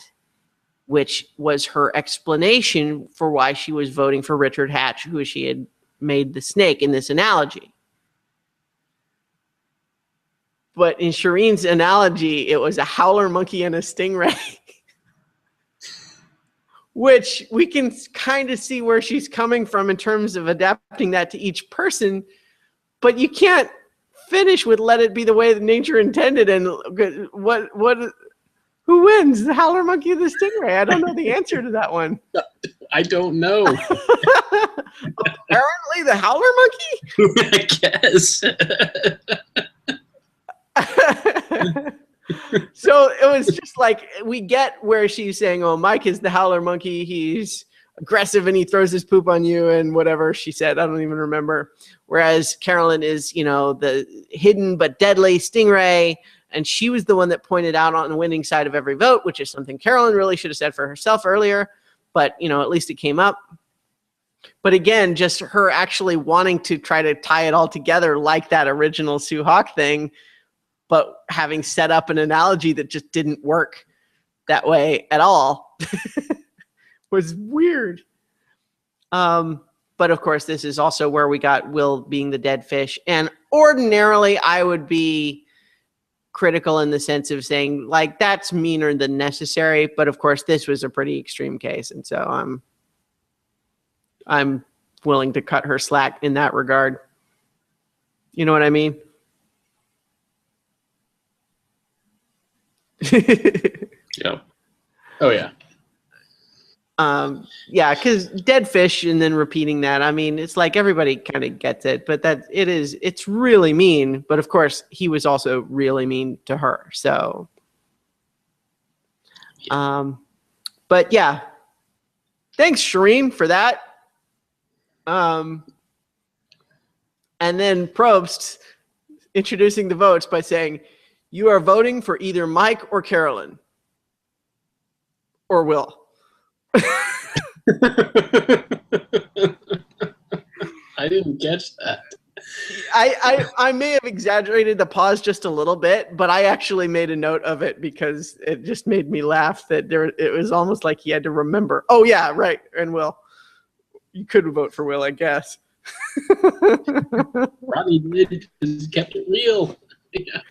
which was her explanation for why she was voting for Richard Hatch, who she had made the snake in this analogy. But in Shireen's analogy, it was a howler monkey and a stingray, which we can kind of see where she's coming from in terms of adapting that to each person. But you can't finish with let it be the way that nature intended. And who wins, the howler monkey or the stingray? I don't know the answer to that one. I don't know. Apparently the howler monkey? I guess. So it was just like, we get where she's saying, oh, Mike is the howler monkey. He's aggressive and he throws his poop on you and whatever she said. I don't even remember. Whereas Carolyn is, the hidden but deadly stingray. And she was the one that pointed out on the winning side of every vote, which is something Carolyn really should have said for herself earlier. But, at least it came up. But again, just her actually wanting to try to tie it all together like that original Sue Hawk thing, but having set up an analogy that just didn't work that way at all was weird. But of course, this is also where we got Will being the dead fish. And ordinarily I would be critical in the sense of saying like that's meaner than necessary, but of course this was a pretty extreme case, and so I'm willing to cut her slack in that regard. You know what I mean? Yeah. Oh yeah. Yeah, because dead fish and then repeating that. I mean, it's like everybody kind of gets it, but it's really mean. But of course, he was also really mean to her. So, but yeah, thanks, Shireen, for that. And then Probst introducing the votes by saying, "You are voting for either Mike or Carolyn or Will." I didn't catch that. I may have exaggerated the pause just a little bit, but I actually made a note of it because it just made me laugh that it was almost like he had to remember. Oh yeah, right. And Will, you could vote for Will, I guess. Probably did because he kept it real. Yeah.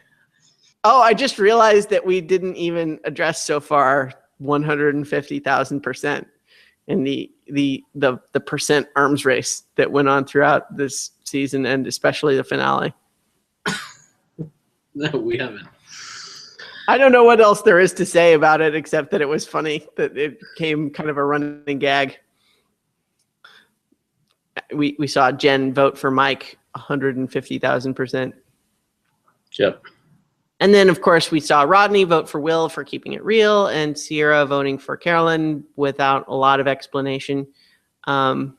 Oh, I just realized that we didn't even address so far 150,000% in the percent arms race that went on throughout this season and especially the finale. No, we haven't. I don't know what else there is to say about it except that it was funny that it became kind of a running gag. We saw Jen vote for Mike 150,000%. Yep. And then, of course, we saw Rodney vote for Will for keeping it real and Sierra voting for Carolyn without a lot of explanation. And,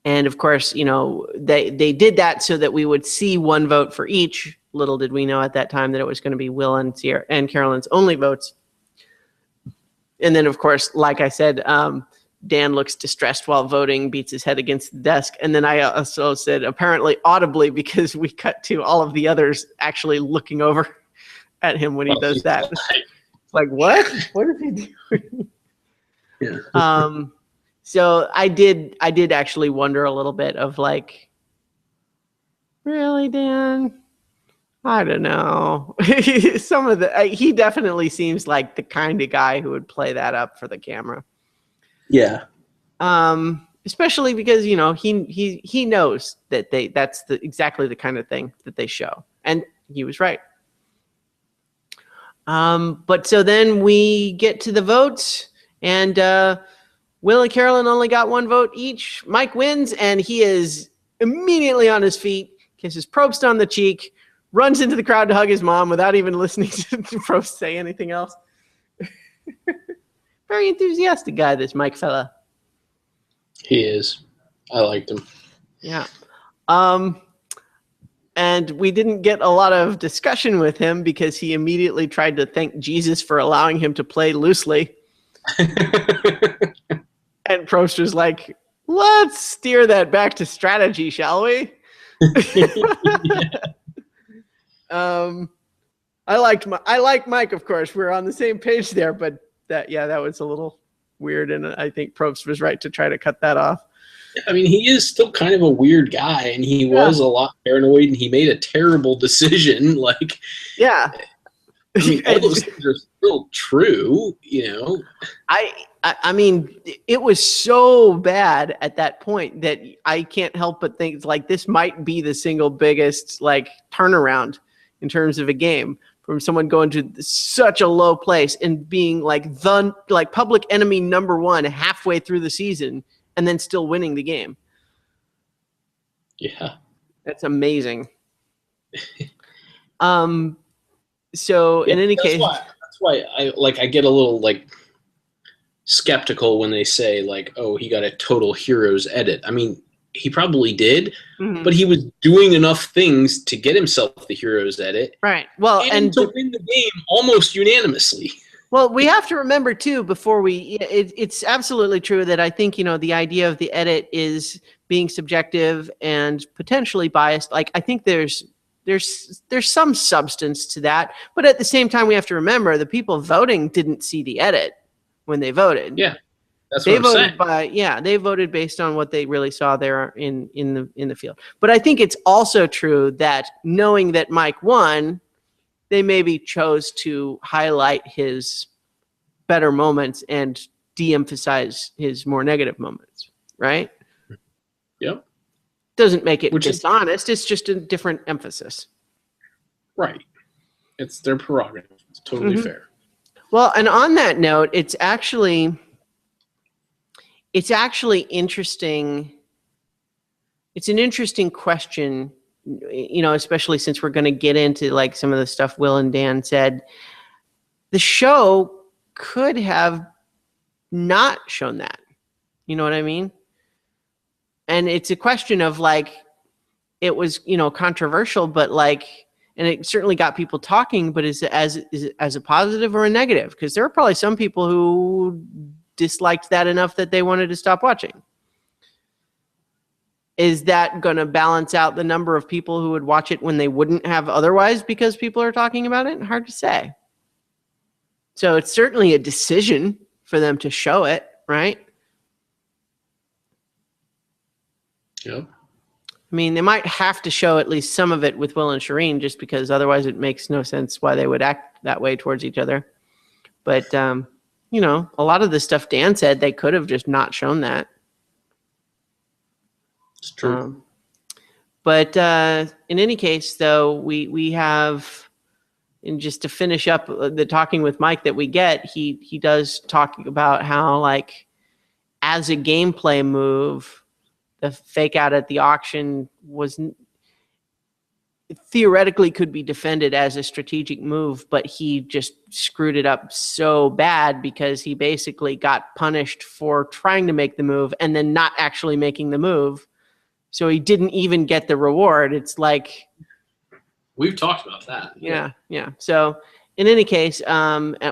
of course, you know, they did that so that we would see one vote for each. Little did we know at that time that it was going to be Will and Sierra and Carolyn's only votes. And then, of course, like I said, Dan looks distressed while voting, beats his head against the desk. And then I also said, apparently audibly, because we cut to all of the others actually looking over at him when he does that. It's like, what? What is he doing? Yeah. So I did actually wonder a little bit of like, really, Dan? I don't know. Some of he definitely seems like the kind of guy who would play that up for the camera. Yeah. Especially because, you know, he knows that that's exactly the kind of thing that they show. And he was right. But so then we get to the votes and Will and Carolyn only got one vote each. Mike wins and he is immediately on his feet, kisses Probst on the cheek, runs into the crowd to hug his mom without even listening to Probst say anything else. Very enthusiastic guy, this Mike fella. He is. I liked him. Yeah. And we didn't get a lot of discussion with him because he immediately tried to thank Jesus for allowing him to play loosely. And Probst was like, let's steer that back to strategy, shall we? I like Mike, of course. We're on the same page there, but that was a little weird, and I think Probst was right to try to cut that off. I mean, he is still kind of a weird guy, and he was a lot paranoid, and he made a terrible decision. Like, yeah, I mean, all those things are still true, you know. I mean, it was so bad at that point that I can't help but think like this might be the single biggest like turnaround in terms of a game, from someone going to such a low place and being like the public enemy number one halfway through the season and then still winning the game. Yeah. That's amazing. So in any case, that's why I get a little like skeptical when they say like, oh, he got a total hero's edit. I mean, he probably did, but he was doing enough things to get himself the hero's edit. Right. Well, and to win the game almost unanimously. Well, we have to remember too, before it's absolutely true that I think, you know, the idea of the edit is being subjective and potentially biased. Like, I think there's some substance to that, but at the same time, we have to remember the people voting didn't see the edit when they voted. Yeah. That's They what I'm saying. voted they voted based on what they really saw there in the field. But I think it's also true that knowing that Mike won, they maybe chose to highlight his better moments and de-emphasize his more negative moments, right? Yep. Doesn't make it Which is dishonest. It's just a different emphasis. right. It's their prerogative. It's totally fair. Well, and on that note, it's actually interesting. It's an interesting question, especially since we're going to get into like some of the stuff Will and Dan said. The show could have not shown that. You know what I mean? And it's a question of like, it was, controversial, but like, and it certainly got people talking, but is it as a positive or a negative? Because there are probably some people who disliked that enough that they wanted to stop watching. Is that going to balance out the number of people who would watch it when they wouldn't have otherwise because people are talking about it? Hard to say. So it's certainly a decision for them to show it, right? Yep. I mean, they might have to show at least some of it with Will and Shireen just because otherwise it makes no sense why they would act that way towards each other. But, a lot of the stuff Dan said, they could have just not shown that. It's true. But in any case, though, we have, and just to finish up the talking with Mike that we get, he does talk about how, like, as a gameplay move, the fake out at the auction was theoretically could be defended as a strategic move, but he just screwed it up so bad because he basically got punished for trying to make the move and then not actually making the move. So he didn't even get the reward. It's like, we've talked about that. Yeah. So in any case,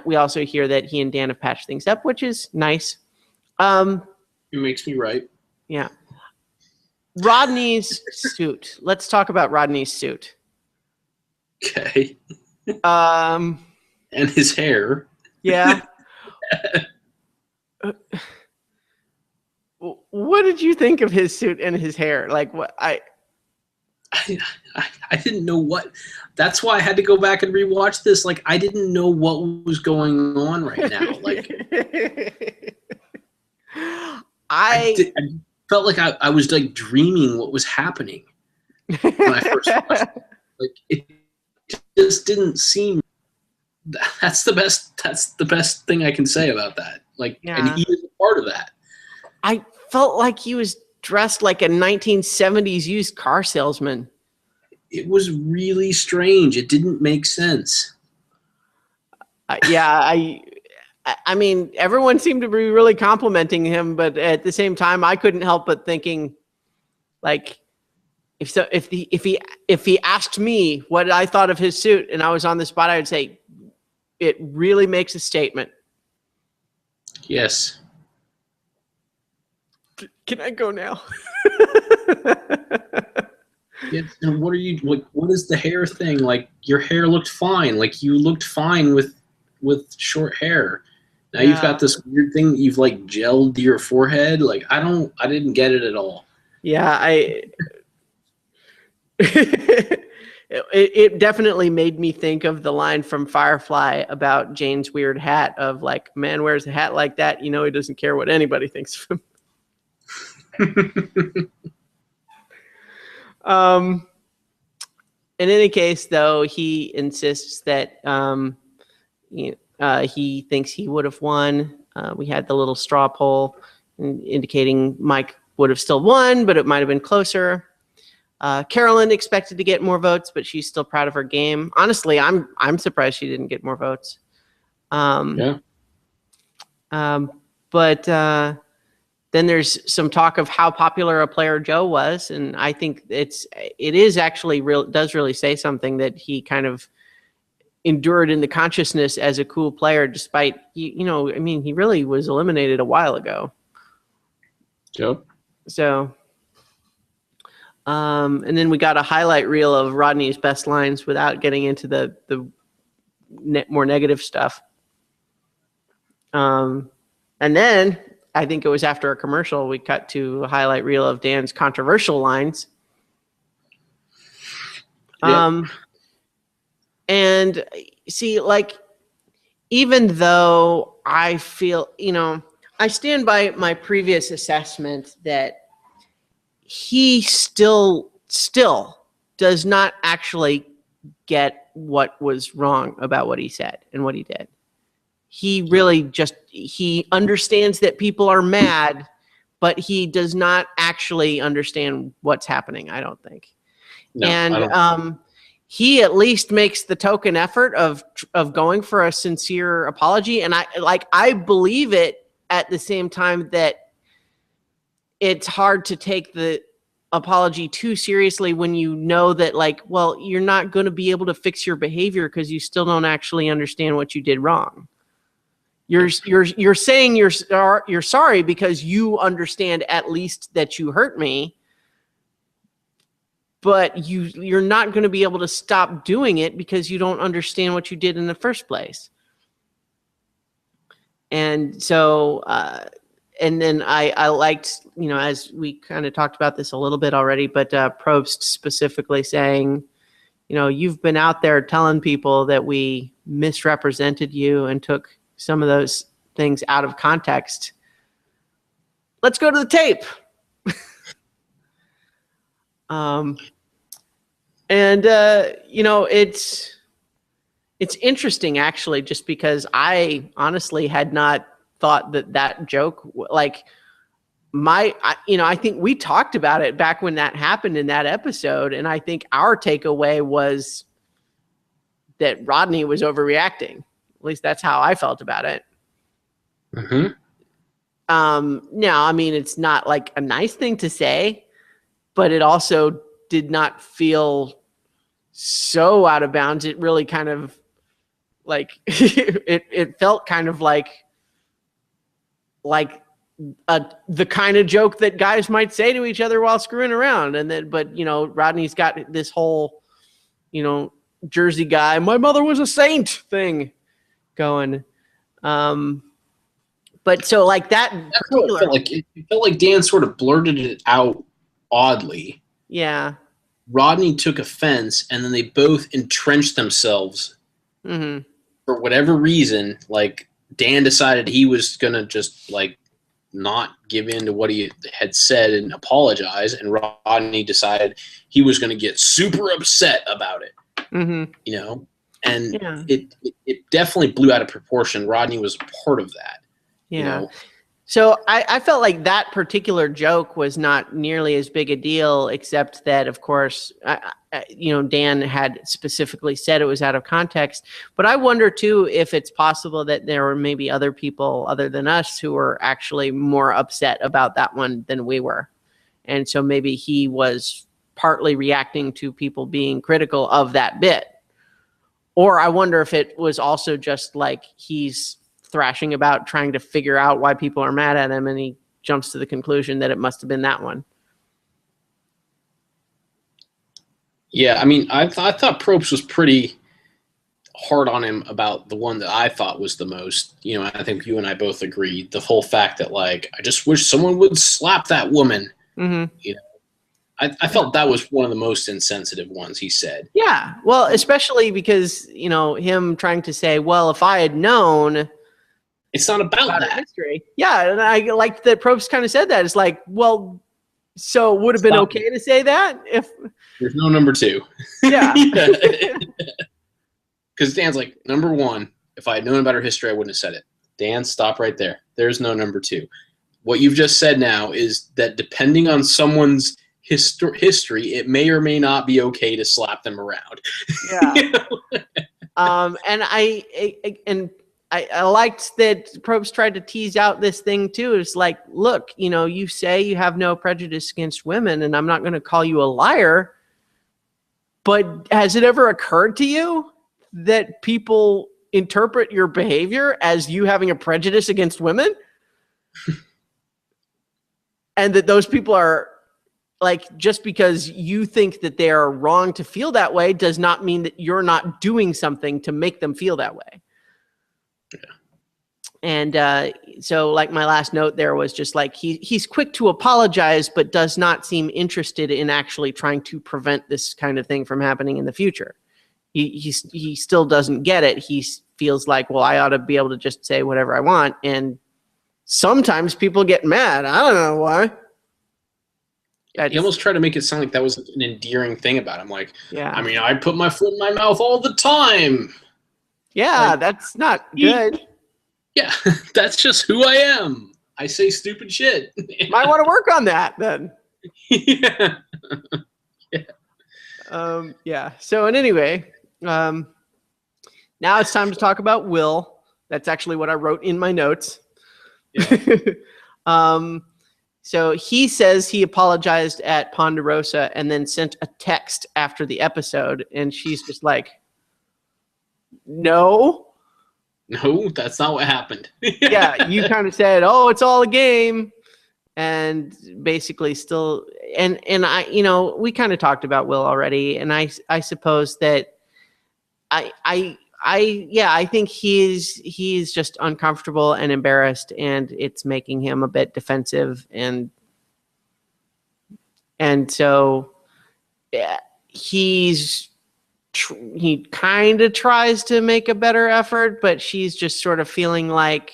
we also hear that he and Dan have patched things up, which is nice. It makes me right. Yeah. Rodney's suit. Let's talk about Rodney's suit. Okay. And his hair. Yeah. What did you think of his suit and his hair? Like, what I didn't know what. That's why I had to go back and rewatch this. Like, I didn't know what was going on right now. Like, I felt like I was like dreaming what was happening when I first watched it. Like, it just didn't seem. That's the best thing I can say about that. Like, and he was a part of that. I felt like he was dressed like a 1970s used car salesman. It was really strange. It didn't make sense. I mean, everyone seemed to be really complimenting him, but at the same time, I couldn't help but thinking, like, if he asked me what I thought of his suit and I was on the spot, I would say, it really makes a statement. Yes. Can I go now? Yeah, and what are you like? What is the hair thing? Like, your hair looked fine. Like, you looked fine with short hair. Now you've got this weird thing. You've like gelled your forehead. Like, I didn't get it at all. Yeah, it definitely made me think of the line from Firefly about Jane's weird hat of like, man wears a hat like that, he doesn't care what anybody thinks of him. In any case, though, he insists that he thinks he would have won. We had the little straw poll indicating Mike would have still won, but it might have been closer. Carolyn expected to get more votes, but she's still proud of her game. Honestly, I'm surprised she didn't get more votes. But then there's some talk of how popular a player Joe was, and I think it is actually does really say something that he kind of endured in the consciousness as a cool player, despite he really was eliminated a while ago. Yep. So, and then we got a highlight reel of Rodney's best lines without getting into the more negative stuff. And then I think it was after a commercial, we cut to a highlight reel of Dan's controversial lines. Yep. And see, like, even though I feel, I stand by my previous assessment that he still does not actually get what was wrong about what he said and what he did. He really he understands that people are mad, but he does not actually understand what's happening, I don't think. No, And I don't. he at least makes the token effort of going for a sincere apology. And I believe it at the same time that it's hard to take the apology too seriously when you know that, like, well, you're not going to be able to fix your behavior because you still don't actually understand what you did wrong. You're saying you're sorry because you understand at least that you hurt me, but you're not going to be able to stop doing it because you don't understand what you did in the first place. And so, and then I liked, as we kind of talked about this a little bit already, but Probst specifically saying, you've been out there telling people that we misrepresented you and took some of those things out of context. Let's go to the tape. It's interesting, actually, just because I honestly had not thought that joke, like, I think we talked about it back when that happened in that episode, and I think our takeaway was that Rodney was overreacting. At least that's how I felt about it. Mm-hmm. Now, I mean, it's not like a nice thing to say, but it also did not feel so out of bounds. It really kind of like it felt kind of like the kind of joke that guys might say to each other while screwing around. And then, but Rodney's got this whole, Jersey guy, my mother was a saint thing going. But so like that particular, it felt like Dan sort of blurted it out oddly. Yeah. Rodney took offense, and then they both entrenched themselves. Mm-hmm. For whatever reason. Like, Dan decided he was gonna just like not give in to what he had said and apologize, and Rodney decided he was gonna get super upset about it. Mm-hmm. And it definitely blew out of proportion. Rodney was part of that. Yeah. So I felt like that particular joke was not nearly as big a deal, except that, of course, Dan had specifically said it was out of context. But I wonder, too, if it's possible that there were maybe other people other than us who were actually more upset about that one than we were. And so maybe he was partly reacting to people being critical of that bit. Or I wonder if it was also just like he's thrashing about trying to figure out why people are mad at him, and he jumps to the conclusion that it must have been that one. Yeah, I mean, I thought Probst was pretty hard on him about the one that I thought was the most, I think you and I both agreed, the whole fact that, like, I just wish someone would slap that woman. Mm-hmm. I felt that was one of the most insensitive ones he said. Yeah, well, especially because, him trying to say, well, if I had known... It's not about that. History. Yeah, and I liked that Probst kind of said that. It's like, well, so it would have been okay to say that if there's no number two. Yeah. Because Dan's like, number one, if I had known about her history, I wouldn't have said it. Dan, stop right there. There's no number two. What you've just said now is that depending on someone's history, it may or may not be okay to slap them around. Yeah. And I liked that Probst tried to tease out this thing too. It's like, look, you say you have no prejudice against women, and I'm not going to call you a liar, but has it ever occurred to you that people interpret your behavior as you having a prejudice against women? And that those people are, like, just because you think that they are wrong to feel that way does not mean that you're not doing something to make them feel that way. So like my last note there was just like he's quick to apologize, but does not seem interested in actually trying to prevent this kind of thing from happening in the future. He still doesn't get it. He feels like, well, I ought to be able to just say whatever I want. And sometimes people get mad. I don't know why. He almost tried to make it sound like that was an endearing thing about him. Like, yeah. I mean, I put my foot in my mouth all the time. Yeah, like, that's not good. Yeah, that's just who I am. I say stupid shit. Might want to work on that then. Yeah. Yeah. So in anyway, now it's time to talk about Will. That's actually what I wrote in my notes. Yeah. So he says he apologized at Ponderosa and then sent a text after the episode, and she's just like, no, that's not what happened. Yeah, you kind of said, oh, it's all a game. And basically still, and I, we kind of talked about Will already. And I suppose that I think he's just uncomfortable and embarrassed, and it's making him a bit defensive. And so yeah, he kind of tries to make a better effort, but she's just sort of feeling like,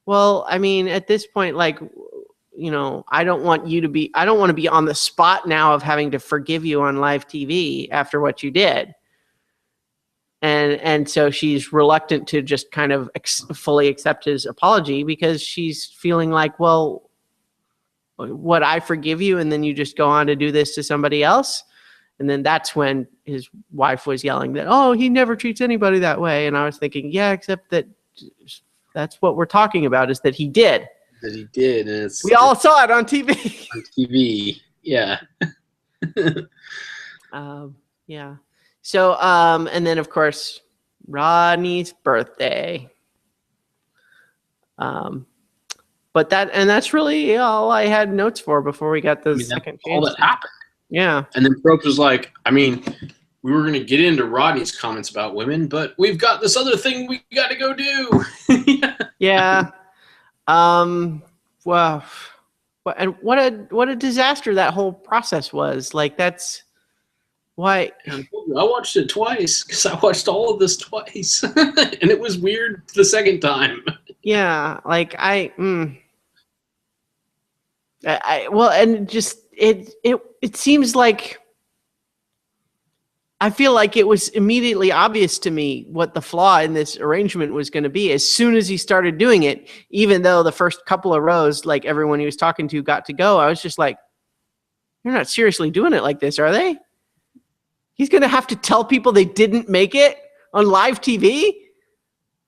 well, I mean, at this point, like, I don't want to be on the spot now of having to forgive you on live TV after what you did. And so she's reluctant to just kind of fully accept his apology, because she's feeling like, well, what, I forgive you and then you just go on to do this to somebody else? And then that's when his wife was yelling that, oh, he never treats anybody that way. And I was thinking, yeah, except that that's what we're talking about, is that he did. That he did. And we all saw it on TV. On TV, yeah. Yeah. So, and then of course, Rodney's birthday. But that's really all I had notes for before we got the second chance. All that happened. Yeah. And then Probst was like, I mean, we were going to get into Rodney's comments about women, but we've got this other thing we got to go do. Yeah. Well, and what a disaster that whole process was. Like, that's why I watched it twice, because I watched all of this twice, and it was weird the second time. Yeah, like well, and just it seems like, I feel like it was immediately obvious to me what the flaw in this arrangement was going to be as soon as he started doing it. Even though the first couple of rows, like, everyone he was talking to got to go, I was just like, they're not seriously doing it like this, are they? He's going to have to tell people they didn't make it on live TV?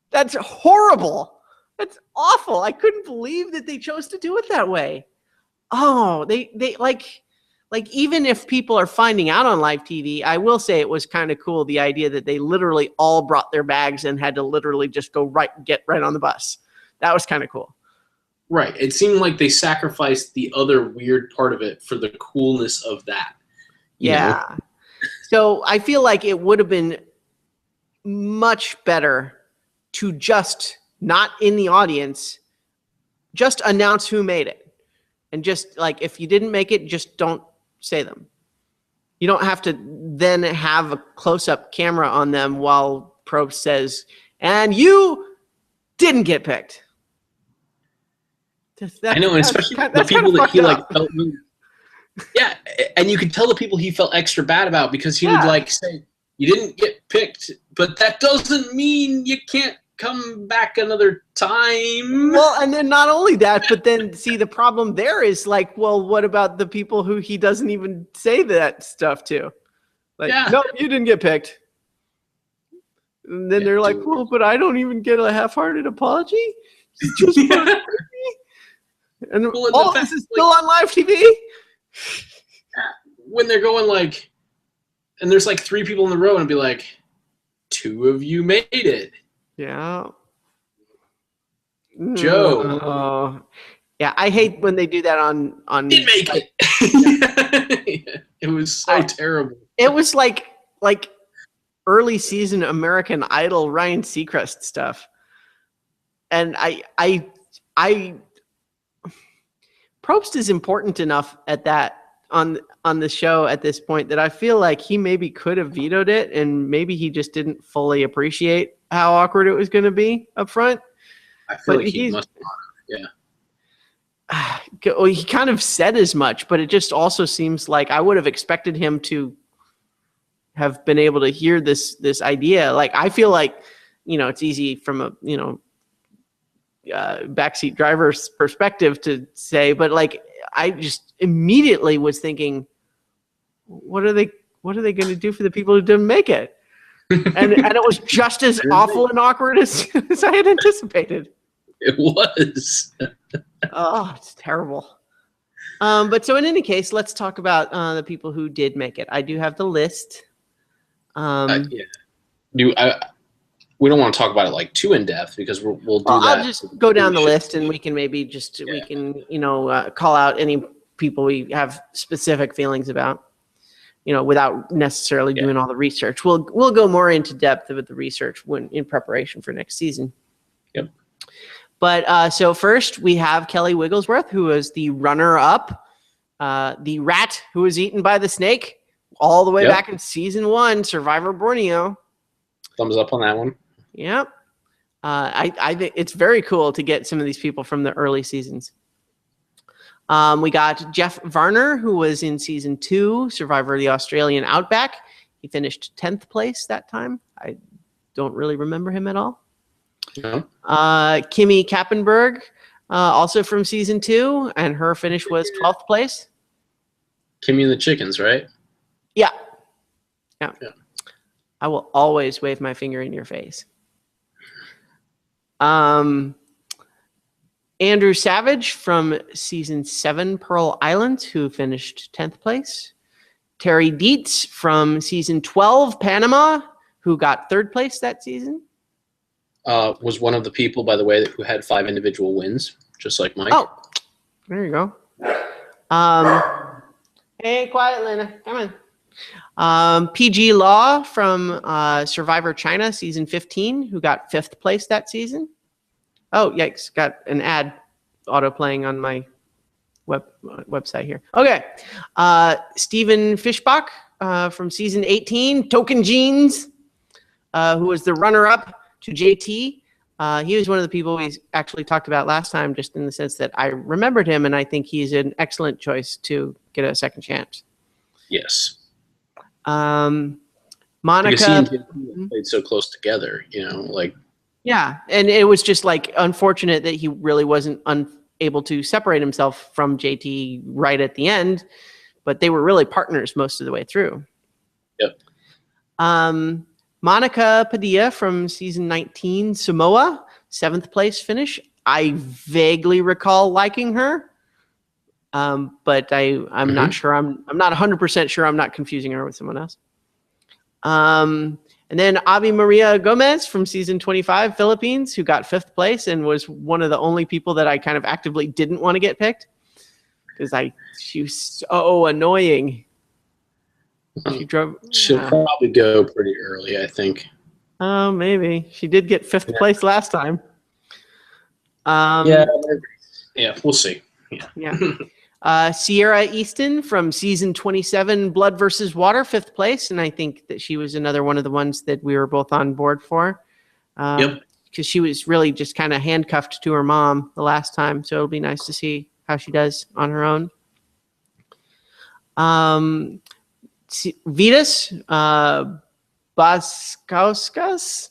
That's horrible. That's awful. I couldn't believe that they chose to do it that way. Oh, they like, even if people are finding out on live TV, I will say it was kind of cool, the idea that they literally all brought their bags and had to literally just get right on the bus. That was kind of cool. Right. It seemed like they sacrificed the other weird part of it for the coolness of that. Yeah. Know? So I feel like it would have been much better to just, not in the audience, just announce who made it. And just, like, if you didn't make it, just don't say them. You don't have to then have a close-up camera on them while Probst says, and you didn't get picked. I know, and especially the people that he like felt. Yeah, and you could tell the people he felt extra bad about, because he would like say, you didn't get picked, but that doesn't mean you can't come back another time. Well, and then not only that, but then see, the problem there is like, well, what about the people who he doesn't even say that stuff to? Like, no, you didn't get picked. And then they're like, well, but I don't even get a half-hearted apology. Just and all this is still on live TV. When they're going like, and there's like 3 people in the row, and be like, 2 of you made it. Yeah. Joe. Yeah, I hate when they do that on Didn't make it. It was so terrible. It was like early season American Idol Ryan Seacrest stuff. and I Probst is important enough at that on the show at this point that I feel like he maybe could have vetoed it, and maybe he just didn't fully appreciate how awkward it was going to be up front. I feel like he must not have, well, he kind of said as much, but it just also seems like I would have expected him to have been able to hear this idea. Like, I feel like, it's easy from a, backseat driver's perspective to say, but like, I just immediately was thinking, what are they going to do for the people who didn't make it? And it was just as awful and awkward as I had anticipated. It was. Oh, it's terrible. But so in any case, let's talk about the people who did make it. I do have the list. We don't want to talk about it like too in depth because we'll do that. I'll just go down the list, and we can maybe we can call out any people we have specific feelings about, without necessarily doing all the research. We'll go more into depth with the research when in preparation for next season. Yep. But so first we have Kelly Wigglesworth, who was the runner-up, the rat who was eaten by the snake, all the way back in season 1, Survivor Borneo. Thumbs up on that one. Yep. I think it's very cool to get some of these people from the early seasons. We got Jeff Varner, who was in season 2, Survivor of the Australian Outback. He finished 10th place that time. I don't really remember him at all. No. Kimmy Kappenberg, also from season 2, and her finish was 12th place. Kimmy and the chickens, right? Yeah. I will always wave my finger in your face. Andrew Savage from season 7, Pearl Island, who finished 10th place. Terry Dietz from season 12, Panama, who got 3rd place that season. Was one of the people, by the way, who had 5 individual wins, just like Mike. Oh, there you go. Hey, quiet, Lena. Come on. PG Law from Survivor China, season 15, who got 5th place that season. Oh, yikes. Got an ad auto-playing on my website here. Okay. Stephen Fischbach from season 18, Token Jeans, who was the runner-up to JT. He was one of the people we actually talked about last time, just in the sense that I remembered him, and I think he's an excellent choice to get a second chance. Yes. Monica. Because he and JT played so close together, Yeah, and it was just like unfortunate that he really wasn't able to separate himself from JT right at the end, but they were really partners most of the way through. Yep. Monica Padilla from season 19, Samoa, 7th place finish. I vaguely recall liking her, but I'm not sure. I'm not 100% sure. I'm not confusing her with someone else. And then Avi Maria Gomez from season 25, Philippines, who got 5th place and was one of the only people that I kind of actively didn't want to get picked because she was so annoying. She'll probably go pretty early, I think. Oh, maybe. She did get 5th place last time. Yeah, we'll see. Yeah. Sierra Easton from season 27, Blood versus Water, 5th place. And I think that she was another one of the ones that we were both on board for. Because she was really just kind of handcuffed to her mom the last time. So it'll be nice to see how she does on her own. Vitas Baskauskas,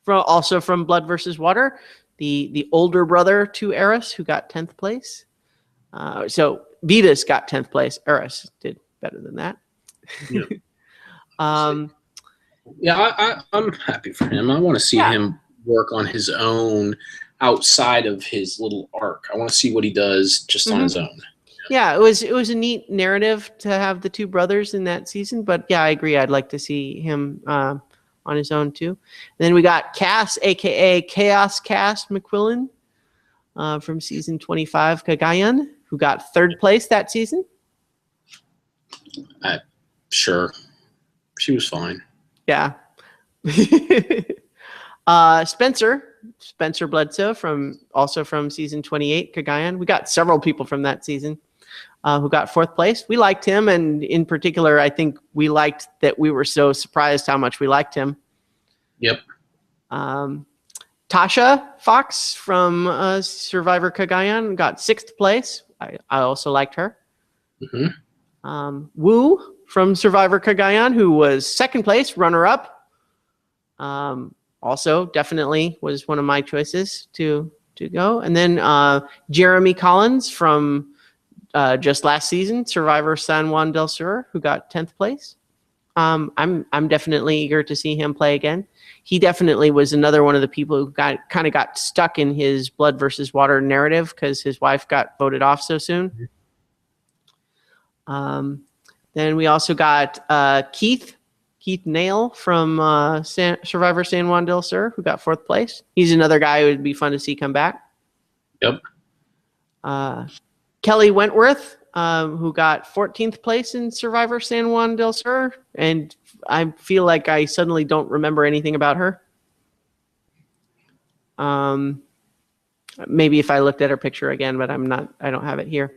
also from Blood versus Water, the older brother to Eris, who got 10th place. So Vitas got 10th place. Eris did better than that. I'm happy for him. I want to see him work on his own outside of his little arc. I want to see what he does just on his own. Yeah, it was a neat narrative to have the two brothers in that season. But yeah, I agree. I'd like to see him on his own too. And then we got Cass, aka Chaos Cass McQuillan, from season 25, Cagayan, who got 3rd place that season. Sure. She was fine. Yeah. Spencer, Spencer Bledsoe from season 28, Kagayan. We got several people from that season who got 4th place. We liked him, and in particular, I think we liked that we were so surprised how much we liked him. Yep. Tasha Fox from Survivor Kagayan got 6th place. I also liked her. Mm-hmm. Wu from Survivor Kagayan, who was 2nd place, runner-up. Also definitely was one of my choices to go. And then Jeremy Collins from just last season, Survivor San Juan del Sur, who got 10th place. I'm definitely eager to see him play again. He definitely was another one of the people who kind of got stuck in his blood versus water narrative because his wife got voted off so soon. Then we also got Keith Nail from Survivor San Juan del Sur, who got 4th place. He's another guy who would be fun to see come back. Yep. Kelly Wentworth, who got 14th place in Survivor San Juan del Sur, and I feel like I suddenly don't remember anything about her. Maybe if I looked at her picture again, but I don't have it here.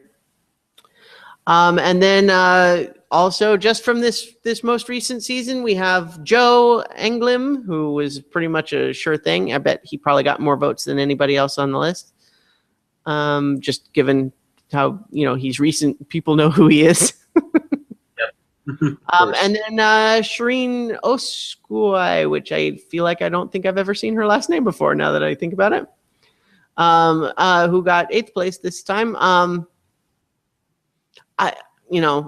And then also just from this most recent season, we have Joe Englim, who was pretty much a sure thing. I bet he probably got more votes than anybody else on the list. Just given how, he's recent, people know who he is. Yep. And then Shireen Oskoi, which I feel like I don't think I've ever seen her last name before now that I think about it, who got 8th place this time.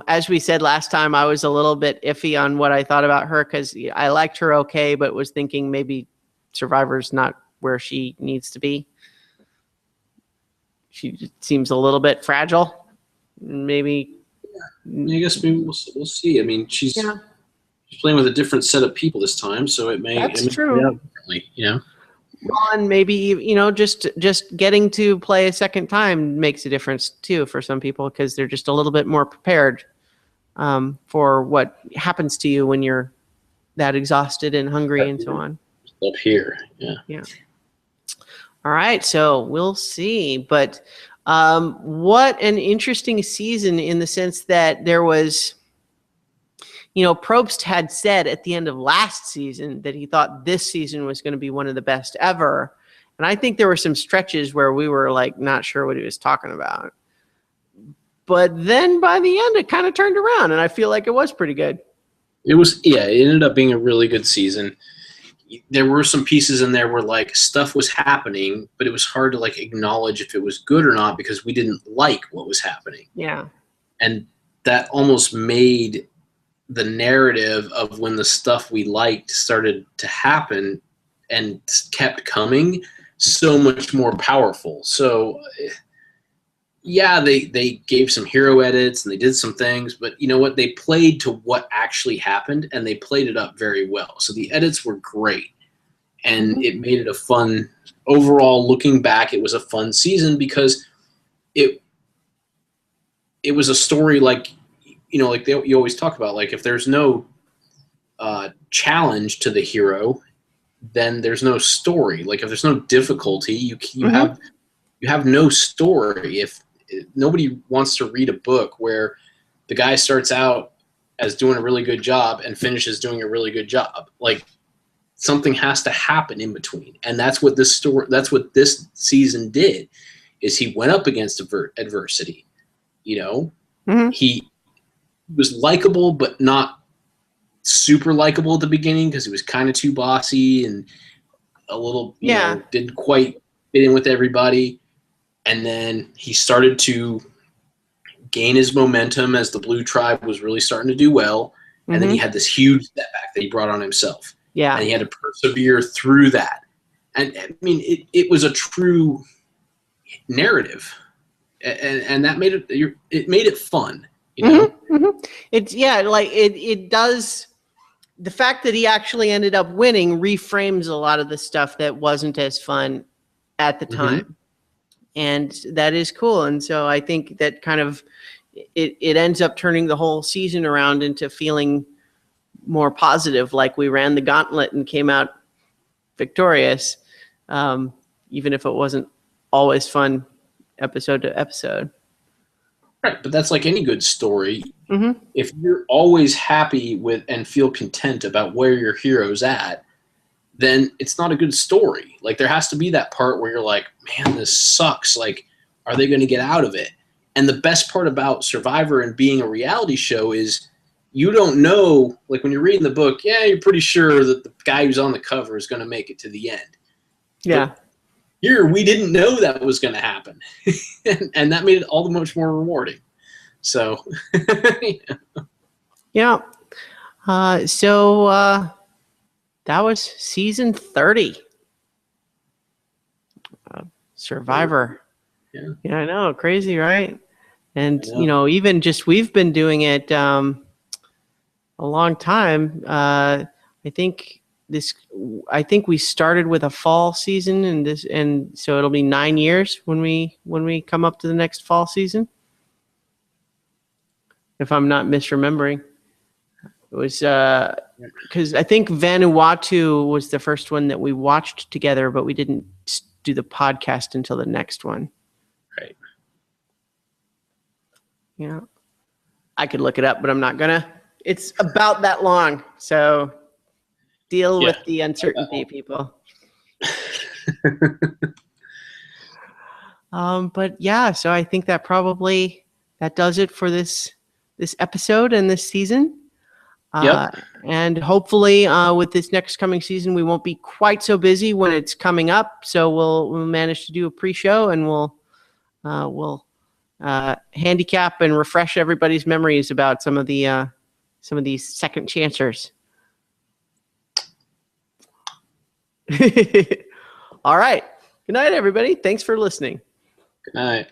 As we said last time, I was a little bit iffy on what I thought about her because I liked her okay, but was thinking maybe Survivor's not where she needs to be. She seems a little bit fragile. Maybe. I guess maybe we'll see. I mean, she's playing with a different set of people this time, so it may. That's true. Well, and maybe just getting to play a second time makes a difference too for some people because they're just a little bit more prepared for what happens to you when you're that exhausted and hungry and so on. Up here, yeah. All right, so we'll see. But what an interesting season in the sense that there was, Probst had said at the end of last season that he thought this season was going to be one of the best ever. And I think there were some stretches where we were like not sure what he was talking about. But then by the end, it kind of turned around, and I feel like it was pretty good. It ended up being a really good season. There were some pieces in there where stuff was happening, but it was hard to acknowledge if it was good or not because we didn't like what was happening. Yeah. And that almost made the narrative of when the stuff we liked started to happen and kept coming so much more powerful. So yeah, they gave some hero edits and they did some things, but you know what? They played to what actually happened and they played it up very well. So the edits were great and it made it a fun overall. Looking back, it was a fun season because it was a story you always talk about, if there's no challenge to the hero, then there's no story. If there's no difficulty, you have no story. If nobody wants to read a book where the guy starts out as doing a really good job and finishes doing a really good job. Something has to happen in between. And that's what this season did, is he went up against adversity. He was likable, but not super likable at the beginning because he was kind of too bossy and a little, didn't quite fit in with everybody. And then he started to gain his momentum as the Blue Tribe was really starting to do well. And then he had this huge setback that he brought on himself. Yeah. And he had to persevere through that. And I mean, it was a true narrative. And that made it fun. It does. The fact that he actually ended up winning reframes a lot of the stuff that wasn't as fun at the time. And that is cool. And so I think that kind of it ends up turning the whole season around into feeling more positive, like we ran the gauntlet and came out victorious. even if it wasn't always fun episode to episode. Right, but that's like any good story. Mm-hmm. If you're always happy with and feel content about where your hero's at, then it's not a good story. Like, there has to be that part where you're like, man, this sucks. Like, are they going to get out of it? And the best part about Survivor and being a reality show is you don't know, like when you're reading the book, yeah, you're pretty sure that the guy who's on the cover is going to make it to the end. Yeah. But here, we didn't know that was going to happen. And that made it all the much more rewarding. So, yeah. So that was season 30. Survivor. Yeah, I know. Crazy, right? And, even just we've been doing it a long time. I think we started with a fall season, and so it'll be 9 years when we come up to the next fall season. If I'm not misremembering, it was because I think Vanuatu was the first one that we watched together, but we didn't do the podcast until the next one. Right. Yeah. I could look it up, but I'm not gonna. It's about that long, so deal with the uncertainty, people. But yeah, so I think that probably does it for this episode and this season. And hopefully with this next coming season, we won't be quite so busy when it's coming up. So we'll manage to do a pre-show, and we'll handicap and refresh everybody's memories about some of these second chancers. All right. Good night, everybody. Thanks for listening. Good night.